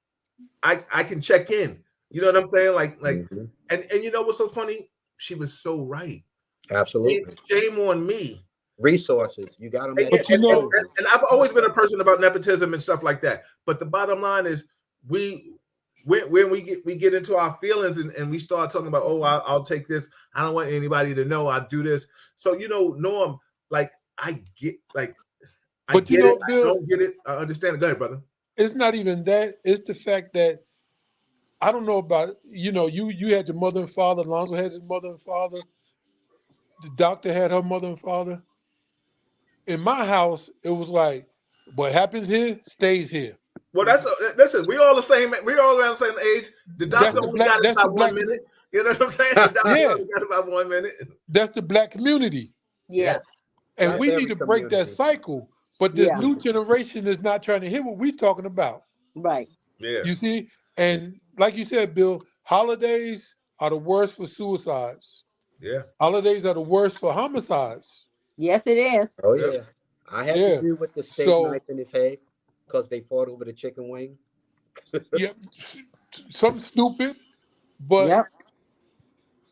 I can check in. You know what I'm saying? Like, Mm-hmm. and you know what's so funny? She was so right. Absolutely. Shame on me. Resources. You got them at But your you know, disposal. And I've always been a person about nepotism and stuff like that. But the bottom line is, when we get into our feelings and we start talking about, oh, I'll take this. I don't want anybody to know I do this. So Norm, like I get it. I Bill, don't get it. I understand it. Go ahead, brother. it's not even that. It's the fact that I don't know about, you had your mother and father, Alonzo had his mother and father, the doctor had her mother and father. In my house, it was like, what happens here stays here. Well, listen. We all the same. We all around the same age. The That's doctor the only black. got it That's the about 1 black. minute. You know what I'm saying? The doctor Yeah, only got about 1 minute. that's the black community, Yeah. Yes. and That's we need every to break that community. cycle. But this Yeah. new generation is not trying to hear what we're talking about. Right. Yeah. You see, and like you said, Bill, holidays are the worst for suicides. Yeah. Holidays are the worst for homicides. Yes, it is. Oh Yep. yeah. I had to Yeah. do with the steak So knife in his head because they fought over the chicken wing. yeah, something stupid. But Yep.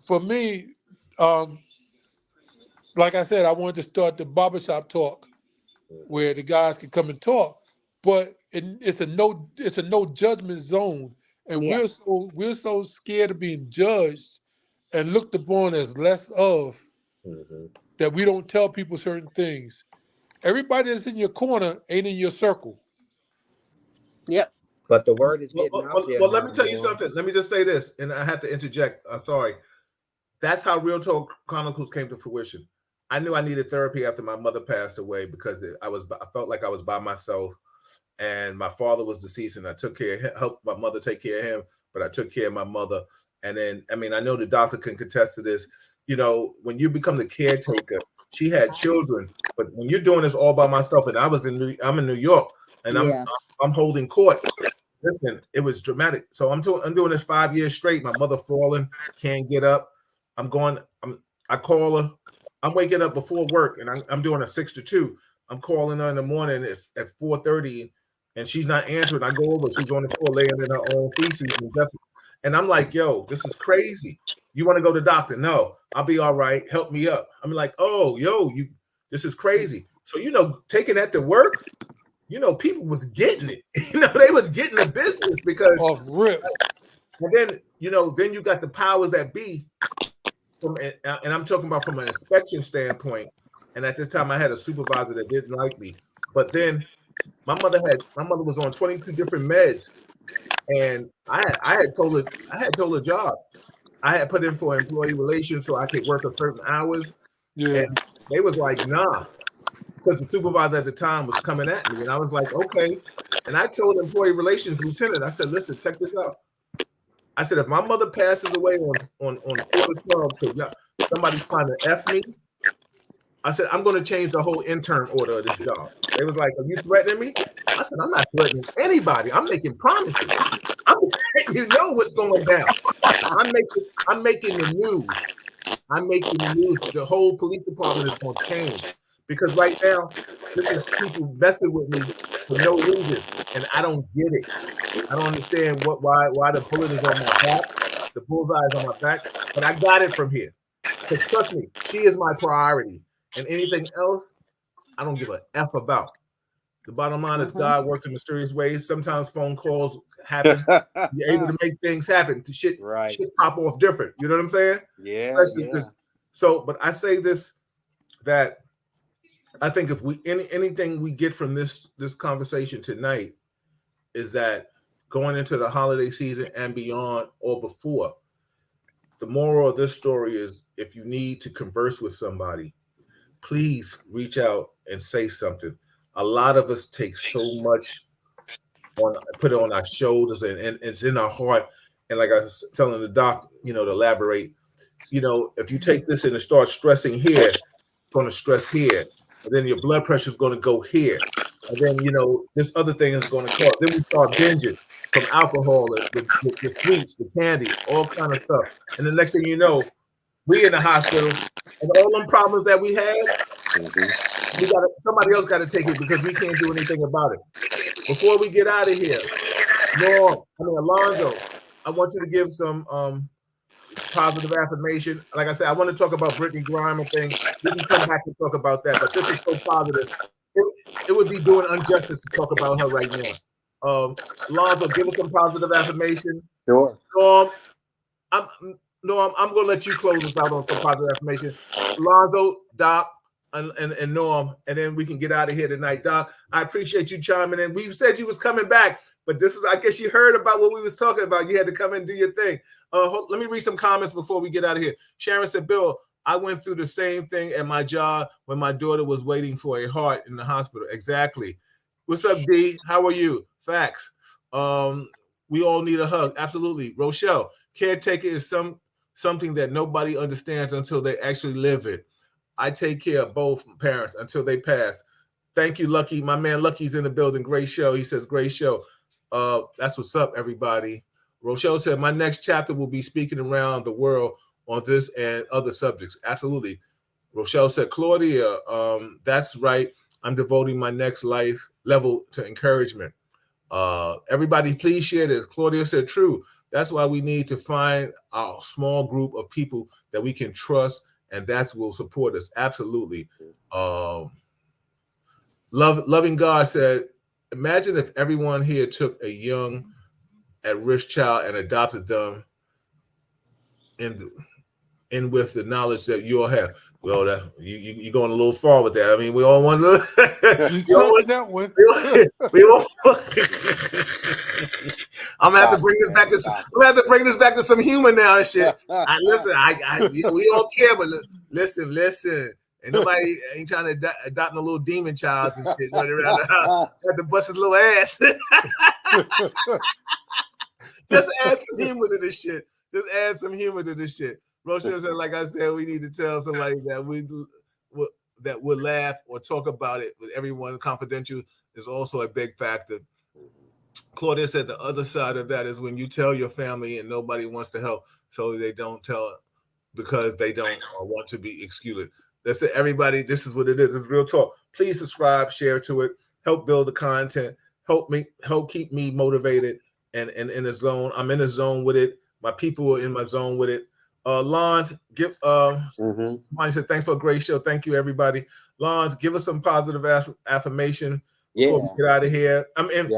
for me, um, like I said, I wanted to start the barbershop talk Mhm. where the guys can come and talk. But it's a no judgment zone, and Yeah. we're so scared of being judged and looked upon as less of Mhm. that we don't tell people certain things. Everybody that's in your corner ain't in your circle. Yep. But the word is getting out there Well, let now, me tell you Norm. something. Let me just say this, and I have to interject. Sorry. That's how Real Talk Chronicles came to fruition. I knew I needed therapy after my mother passed away because I felt like I was by myself, and my father was deceased, and I took care of him, helped my mother take care of him, but I took care of my mother. And then, I mean, I know the doctor can contest to this. When you become the caretaker, she had children, but when you're doing this all by myself, and I'm in New York, and Yeah. I'm holding court. Listen, it was dramatic. So I'm doing this 5 years straight. My mother falling, can't get up. I call her. I'm waking up before work, and I'm doing a 6 to 2. I'm calling her in the morning at 4:30, and she's not answering. I go over. She's on the floor laying in her own feces, and I'm like, "Yo, this is crazy. You want to go to the doctor? No, I'll be all right. Help me up." I'm like, "Oh, yo, this is crazy." So taking that to work, people was getting it. They was getting the business because, Off rip. and then you got the powers that be. And I'm talking about from an inspection standpoint. And at this time, I had a supervisor that didn't like me. But then my mother was on 22 different meds, and I had told her job. I had put in for employee relations so I could work a certain hours, Yeah. and they was like, nah, because the supervisor at the time was coming at me, and I was like, okay. And I told employee relations lieutenant, I said, listen, check this out. I said, if my mother passes away on quarter 12 because somebody's trying to F me, I said, I'm going to change the whole intern order of this job. They was like, are you threatening me? I said, I'm not threatening anybody. I'm making promises. I'm letting you know what's going down. I'm making the news. I'm making the news. The whole police department is going to change because right now, this is people messing with me for no reason, and I don't get it. I don't understand why the bullet is on my back, the bullseye is on my back, but I got it from here. Because trust me, she is my priority, and anything else, I don't give a F about. The bottom line is God works in mysterious ways. Sometimes phone calls happen. You're able to make things happen. Shit pop off different. You know what I'm saying? Yeah. Especially because but I say this, that I think if anything we get from this conversation tonight is that going into the holiday season and beyond or before, the moral of this story is if you need to converse with somebody, please reach out and say something. A lot of us take so much put it on our shoulders, and it's in our heart. And like I was telling the doc, to elaborate, if you take this and start stressing here, it's going to stress here. And then your blood pressure is going to go here. And then, this other thing is going to cause. Then we start binging from alcohol, the sweets, the candy, all kind of stuff. And the next thing you know, we in the hospital, and all them problems that we had, somebody else got to take it because we can't do anything about it. Before we get out of here, Alonzo, I want you to give some positive affirmation. Like I said, I want to talk about Brittany Grime and thing. We can come back and talk about that, but this is so positive. It would be doing injustice to talk about her right now. Alonzo, give us some positive affirmation. Sure. I'm I'm gonna let you close us out on some positive affirmation. Alonzo, Doc, and Norm, and then we can get out of here tonight. Doc, I appreciate you chiming in. We said you was coming back, but this is, I guess you heard about what we was talking about. You had to come in and do your thing. Let me read some comments before we get out of here. Sharon said, Bill, I went through the same thing at my job when my daughter was waiting for a heart in the hospital. Exactly. What's up, D? How are you? Facts. We all need a hug. Absolutely. Rochelle, caretaker is something that nobody understands until they actually live it. I take care of both parents until they pass. Thank you, Lucky. My man Lucky's in the building. Great show. He says, great show. That's what's up, everybody. Rochelle said, my next chapter will be speaking around the world on this and other subjects. Absolutely. Rochelle said, Claudia, that's right. I'm devoting my next life level to encouragement. Everybody, please share this. Claudia said, true. That's why we need to find a small group of people that we can trust, and that will support us. Absolutely. Loving God said, imagine if everyone here took a young, at-risk child and adopted them in with the knowledge that you all have. Well, you're going a little far with that. I mean, we all want to. that one. we all, I'm gonna have to bring this back to. I'm gonna have to bring this back to some humor now and shit. We all care, but listen. And nobody ain't trying to adopt no little demon child and shit running around the house. Have to bust his little ass. Just add some humor to this shit. Just add some humor to this shit. Rochelle said, like I said, we need to tell somebody that would laugh or talk about it with everyone. Confidential is also a big factor. Claudia said the other side of that is when you tell your family and nobody wants to help, so they don't tell because they don't want to be excluded. That's it, everybody. This is what it is. It's Real Talk. Please subscribe, share to it, help build the content, help keep me motivated and in the zone. I'm in the zone with it. My people are in my zone with it. Lons, give somebody said thanks for a great show. Thank you, everybody. Lons, give us some positive affirmation before we get out of here. I mean,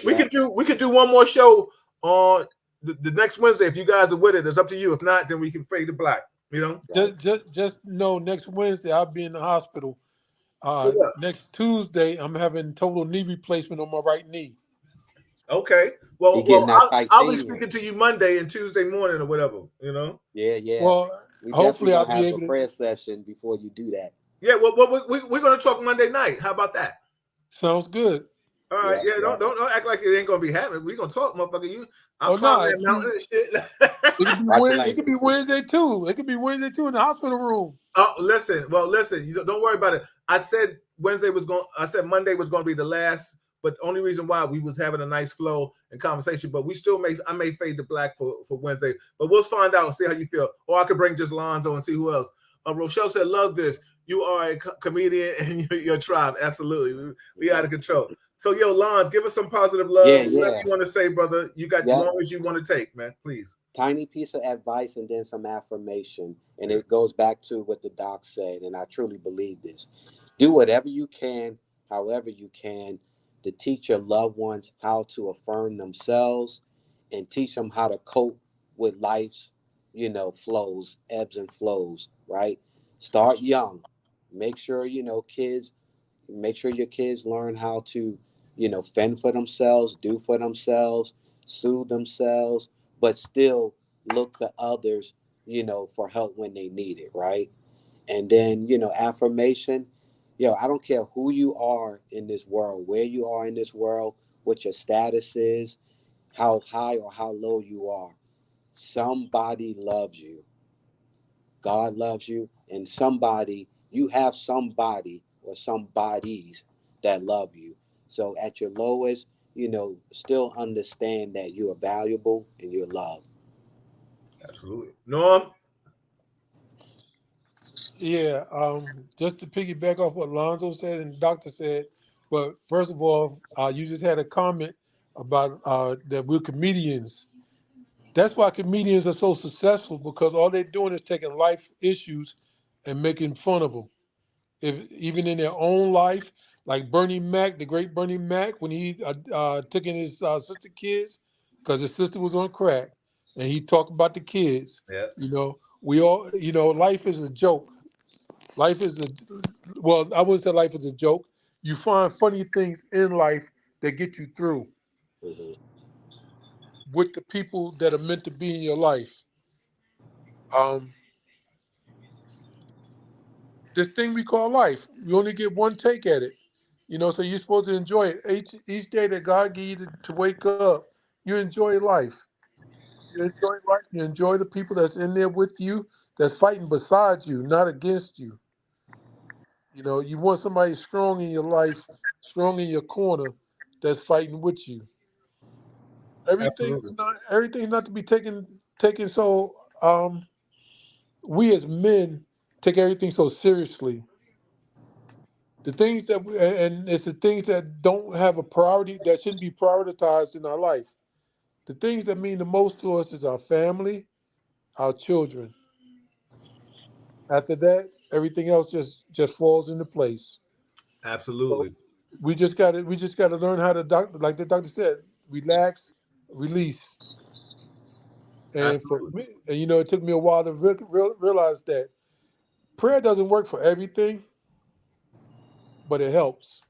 we could do one more show on the next Wednesday if you guys are with it. It's up to you. If not, then we can fade to black. You know, just know next Wednesday I'll be in the hospital. Next Tuesday I'm having total knee replacement on my right knee. Okay. Well, I'll be speaking to you Monday and Tuesday morning or whatever. You know. Yeah. Well, hopefully I'll be able to prayer session before you do that. Yeah. Well, we're gonna talk Monday night. How about that? Sounds good. All right. Don't act like it ain't gonna be happening. We're gonna talk, motherfucker. I'll climb that mountain and shit. It could be Wednesday too. It could be Wednesday too in the hospital room. Oh, listen. You don't worry about it. I said Monday was going to be the last, but the only reason why we was having a nice flow and conversation, but I may fade to black for Wednesday, but we'll find out and see how you feel. Or I could bring just Lonzo and see who else. Rochelle said, love this. You are a comedian and your tribe. Absolutely. We out of control. So, Lons, give us some positive love. Whatever you want to say, brother. You got as long as you want to take, man. Please. Tiny piece of advice and then some affirmation. And it goes back to what the doc said. And I truly believe this. Do whatever you can, however you can, to teach your loved ones how to affirm themselves and teach them how to cope with life's, flows, ebbs and flows, right? Start young. Make sure, your kids learn how to, fend for themselves, do for themselves, soothe themselves, but still look to others, for help when they need it, right? And then, affirmation, I don't care who you are in this world, where you are in this world, what your status is, how high or how low you are. Somebody loves you. God loves you, and you have somebody or some bodies that love you. So at your lowest, still understand that you are valuable and you're loved. Absolutely. Norm? Yeah, just to piggyback off what Lonzo said and the doctor said, but first of all, you just had a comment about that we're comedians. That's why comedians are so successful because all they're doing is taking life issues and making fun of them. If even in their own life, like Bernie Mac, the great Bernie Mac, when he took in his sister kids because his sister was on crack, and he talked about the kids. Yeah, We all, life is a joke. Life is a well, I wouldn't say life is a joke. You find funny things in life that get you through Hmm. with the people that are meant to be in your life. Um, this thing we call life, you only get one take at it. So you're supposed to enjoy it. Each day that God gives you to wake up, you enjoy life. You enjoy life. You enjoy the people that's in there with you, that's fighting beside you, not against you. You want somebody strong in your life, strong in your corner, that's fighting with you. absolutely. Everything's not to be taken so. We as men take everything so seriously. The things that and it's the things that don't have a priority that shouldn't be prioritized in our life. The things that mean the most to us is our family, our children. After that, everything else just falls into place. So Absolutely. we just got to learn how to like the doctor said, relax, release. And for Absolutely. me, and it took me a while to realize that prayer doesn't work for everything, but it helps.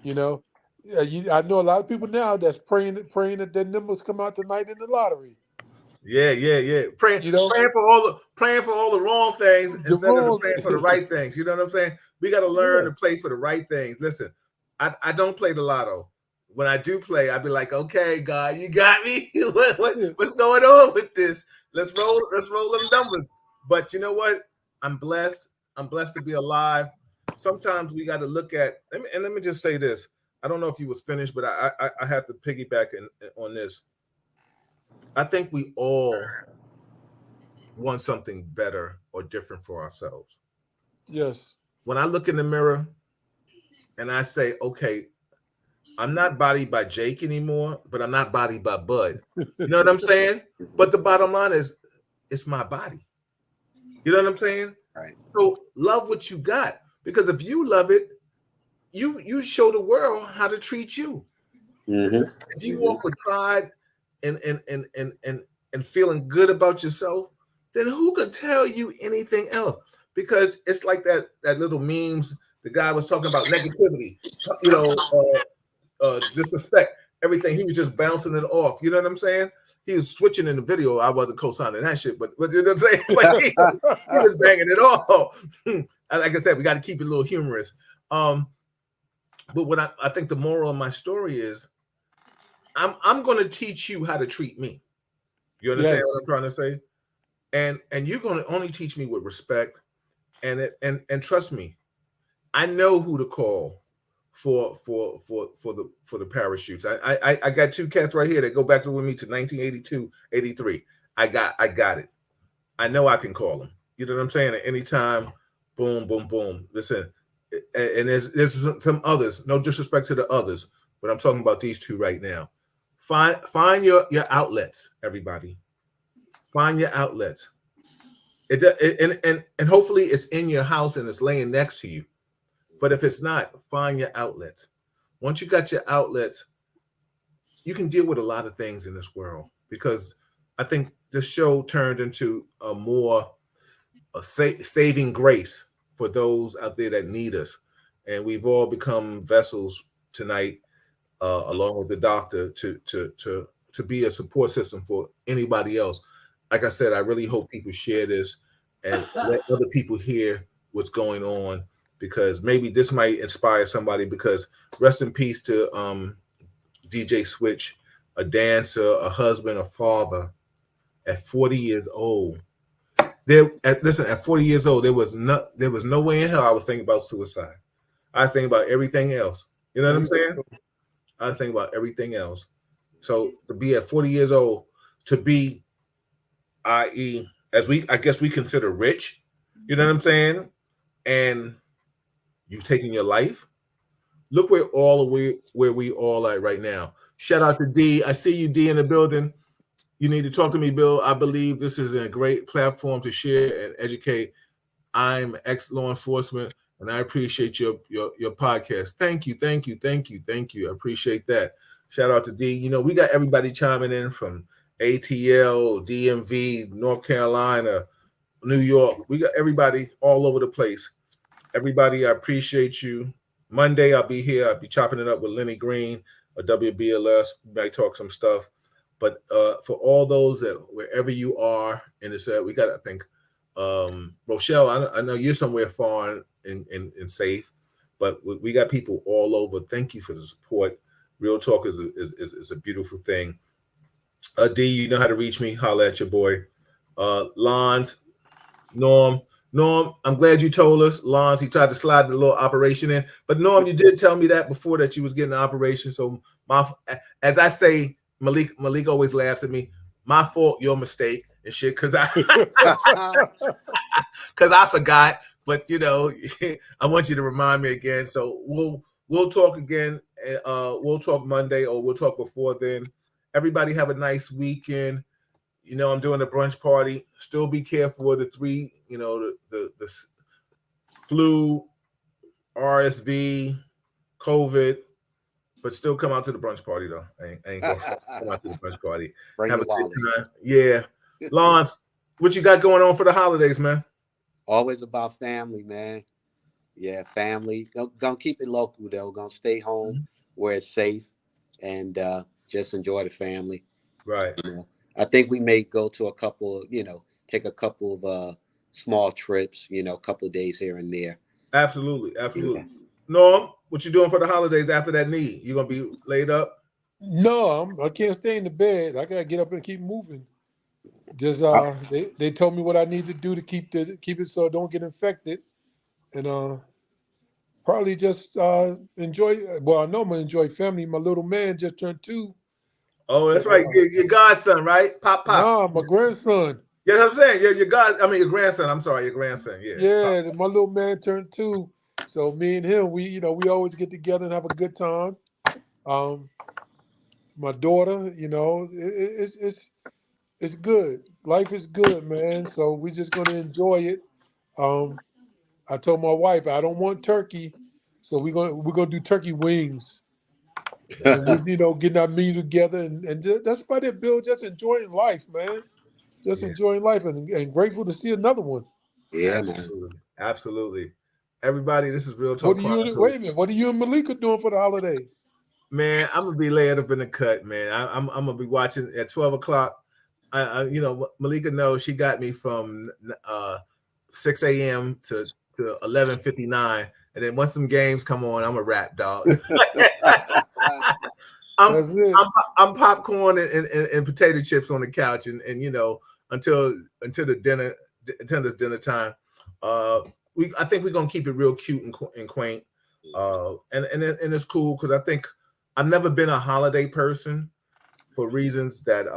You know, I know a lot of people now that's praying that their numbers come out tonight in the lottery. Yeah, yeah, yeah. Praying, You know, praying for all the wrong things the instead of the wrong. praying for the right things. You know what I'm saying? We got to learn Yeah, to play for the right things. Listen, I don't play the lotto. When I do play, I'd be like, okay, God, you got me. yeah, What's going on with this? Let's roll them numbers. But you know what? I'm blessed. I'm blessed to be alive. Sometimes we got to look at. Let me just say this. I don't know if you was finished, but I have to piggyback on this. I think we all want something better or different for ourselves. yes. When I look in the mirror and I say, okay, I'm not bodied by Jake anymore, but I'm not bodied by Bud. You know what I'm saying? Hmm. But the bottom line is, it's my body. You know what I'm saying? Right. So love what you got, because if you love it, you show the world how to treat you. Hmm. If you Hmm. walk with pride and feeling good about yourself, then who can tell you anything else? Because it's like that little memes. The guy was talking about negativity, you know, disrespect, everything. He was just bouncing it off. You know what I'm saying? He was switching in the video. I wasn't co-signing that shit, but you know what I'm saying? But he was banging it off. Like I said, we got to keep it a little humorous. But what I think the moral of my story is, I'm going to teach you how to treat me. You understand what Yes, I'm trying to say? And you're going to only teach me with respect, and trust me, I know who to call for the parachutes. I got two cats right here that go back with me to 1982, 83. I got it. I know I can call them. You know what I'm saying? At any time, boom, boom, boom. Listen, and there's some others. No disrespect to the others, but I'm talking about these two right now. Find your outlets, everybody. Find your outlets. And hopefully it's in your house and it's laying next to you. But if it's not, find your outlets. Once you got your outlets, you can deal with a lot of things in this world, because I think this show turned into a saving grace for those out there that need us, and we've all become vessels tonight, along with the doctor, to be a support system for anybody else. Like I said, I really hope people share this and let other people hear what's going on, because maybe this might inspire somebody. Because rest in peace to DJ Switch, a dancer, a husband, a father, at 40 years old. Listen, at 40 years old, there was no way in hell I was thinking about suicide. I think about everything else. You know what I'm everybody. saying? I was thinking about everything else. So to be at 40 years old, to be, i.e., as I guess we consider rich. You know what I'm saying? And you've taken your life. Look where we all at right now. Shout out to D. I see you, D, in the building. You need to talk to me, Bill. I believe this is a great platform to share and educate. I'm ex-law enforcement, and I appreciate your podcast. Thank you. I appreciate that. Shout out to D. You know, we got everybody chiming in from ATL, DMV, North Carolina, New York. We got everybody all over the place. Everybody, I appreciate you. Monday, I'll be here. I'll be chopping it up with Lenny Green or WBLS. We might talk some stuff. But for all those that wherever you are in the set, we got, I think, Rochelle, I know you're somewhere far and safe, but we got people all over. Thank you for the support. Real Talk is a beautiful thing. D, you know how to reach me. Holla at your boy. Lons, Norm, I'm glad you told us. Lons, he tried to slide the little operation in, but Norm, you did tell me that before that you was getting an operation. So as I say, Malik always laughs at me. My fault, your mistake and shit, because I forgot. But you know, I want you to remind me again. So we'll talk again. We'll talk Monday, or we'll talk before then. Everybody have a nice weekend. You know, I'm doing a brunch party. Still be careful of the three, you know, the flu, RSV, COVID, but still come out to the brunch party though. I ain't gonna come out to the brunch party. Have a good time. Yeah. Lawrence, what you got going on for the holidays, man? Always about family, man. Yeah, family. Gonna keep it local though. Gonna stay home where it's safe and just enjoy the family. Right. You know? I think we may go to a couple, take a couple of small trips, a couple of days here and there. Absolutely. Yeah. Norm, what you doing for the holidays after that knee? You gonna be laid up? No, I can't stay in the bed. I gotta get up and keep moving. Just they told me what I need to do to keep it so I don't get infected, and probably just enjoy. Well, I know I'm gonna enjoy family. My little man just turned 2. Oh, that's right. Your godson, right? Pop. Nah, my grandson. You know what I'm saying? Your grandson. I'm sorry, your grandson. Yeah. Yeah, my little man turned 2. So me and him, we always get together and have a good time. My daughter, it's good. Life is good, man. So we're just gonna enjoy it. I told my wife I don't want turkey, so we're gonna do turkey wings. And we, getting our meal together, and just, that's about it, Bill. Just enjoying life, man. Just enjoying life, and grateful to see another one. Yeah, absolutely. Everybody, this is Real Talk Chronicles. Wait a minute. What are you and Malika doing for the holidays? Man, I'm gonna be laid up in the cut, man. I'm gonna be watching at 12 o'clock. Malika knows she got me from 6 a.m. to 11:59, and then once some games come on, I'm a rap dog. I'm popcorn and potato chips on the couch, and until it's dinner time. I think we're gonna keep it real cute and quaint, and it's cool because I think I've never been a holiday person for reasons that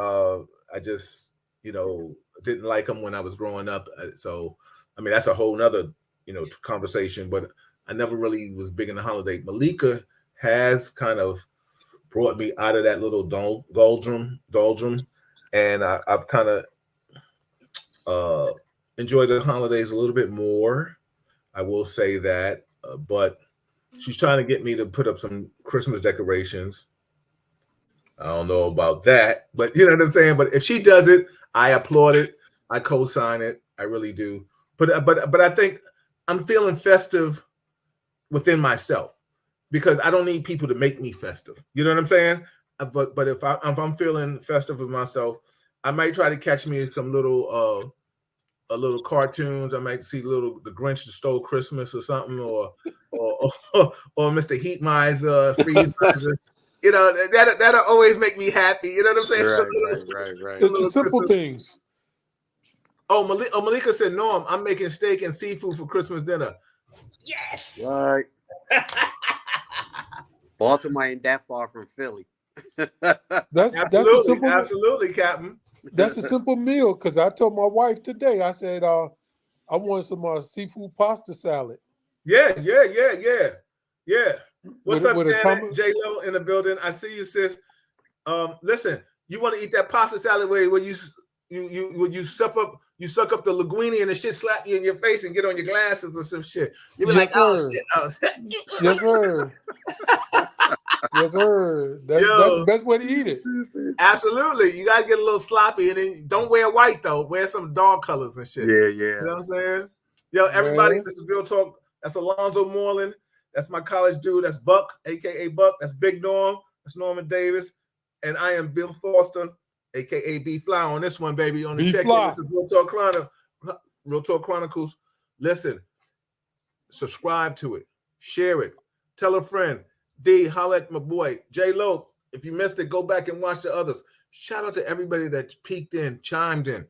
I just didn't like them when I was growing up. So I mean that's a whole nother conversation, but I never really was big in the holiday. Malika has kind of brought me out of that little doldrum, and I've kind of enjoyed the holidays a little bit more. I will say that, but she's trying to get me to put up some Christmas decorations. I don't know about that, but you know what I'm saying. But if she does it, I applaud it. I co-sign it. I really do. But I think I'm feeling festive within myself because I don't need people to make me festive. You know what I'm saying? But if I'm feeling festive with myself, I might try to catch me some little cartoons. I might see The Grinch That Stole Christmas or something, or Mr. Heat Miser, Freeze Miser. That'll always make me happy. You know what I'm saying? Right. It's the simple things. Oh, Malika said, "Norm, I'm making steak and seafood for Christmas dinner." Yes. Right. Baltimore ain't that far from Philly. That's absolutely, Captain. That's a simple meal because I told my wife today. I said, I want some seafood pasta salad. Yeah. What's up, With a Janet? J-Lo in the building. I see you, sis. Listen, you want to eat that pasta salad where you suck up the linguine and the shit slap you in your face and get on your glasses or some shit. You be Yes, like, oh sir. shit. Oh. Yes, sir. Yes, sir. That's the best way to eat it. Absolutely. You gotta get a little sloppy, and then don't wear white though. Wear some dark colors and shit. Yeah. You know what I'm saying? Yo, everybody, Man. this is Real Talk. That's Alonzo Moreland. That's my college dude. That's Buck, aka Buck. That's Big Norm. That's Norman Davis. And I am Bill Foster, aka B Fly, on this one, baby. On the check-in. This is Real Talk Chronicles. Listen, subscribe to it, share it, tell a friend. D, holla at my boy J-Lo. If you missed it, go back and watch the others. Shout out to everybody that peeked in, chimed in.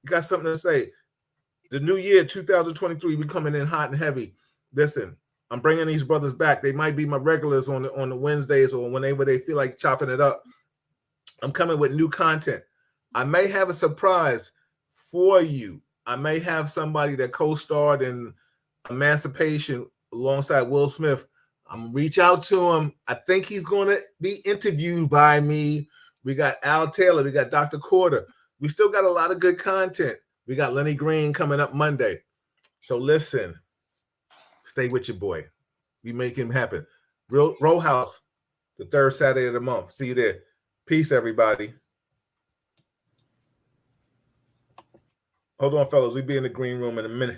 You got something to say. The new year, 2023, we coming in hot and heavy. Listen, I'm bringing these brothers back. They might be my regulars on the Wednesdays or whenever they feel like chopping it up. I'm coming with new content. I may have a surprise for you. I may have somebody that co-starred in Emancipation alongside Will Smith. I'm gonna reach out to him. I think he's going to be interviewed by me. We got Al Taylor. We got Dr. Corder. We still got a lot of good content. We got Lenny Green coming up Monday. So listen, stay with your boy. We make him happen. Row House, the third Saturday of the month. See you there. Peace, everybody. Hold on, fellas. We'll be in the green room in a minute.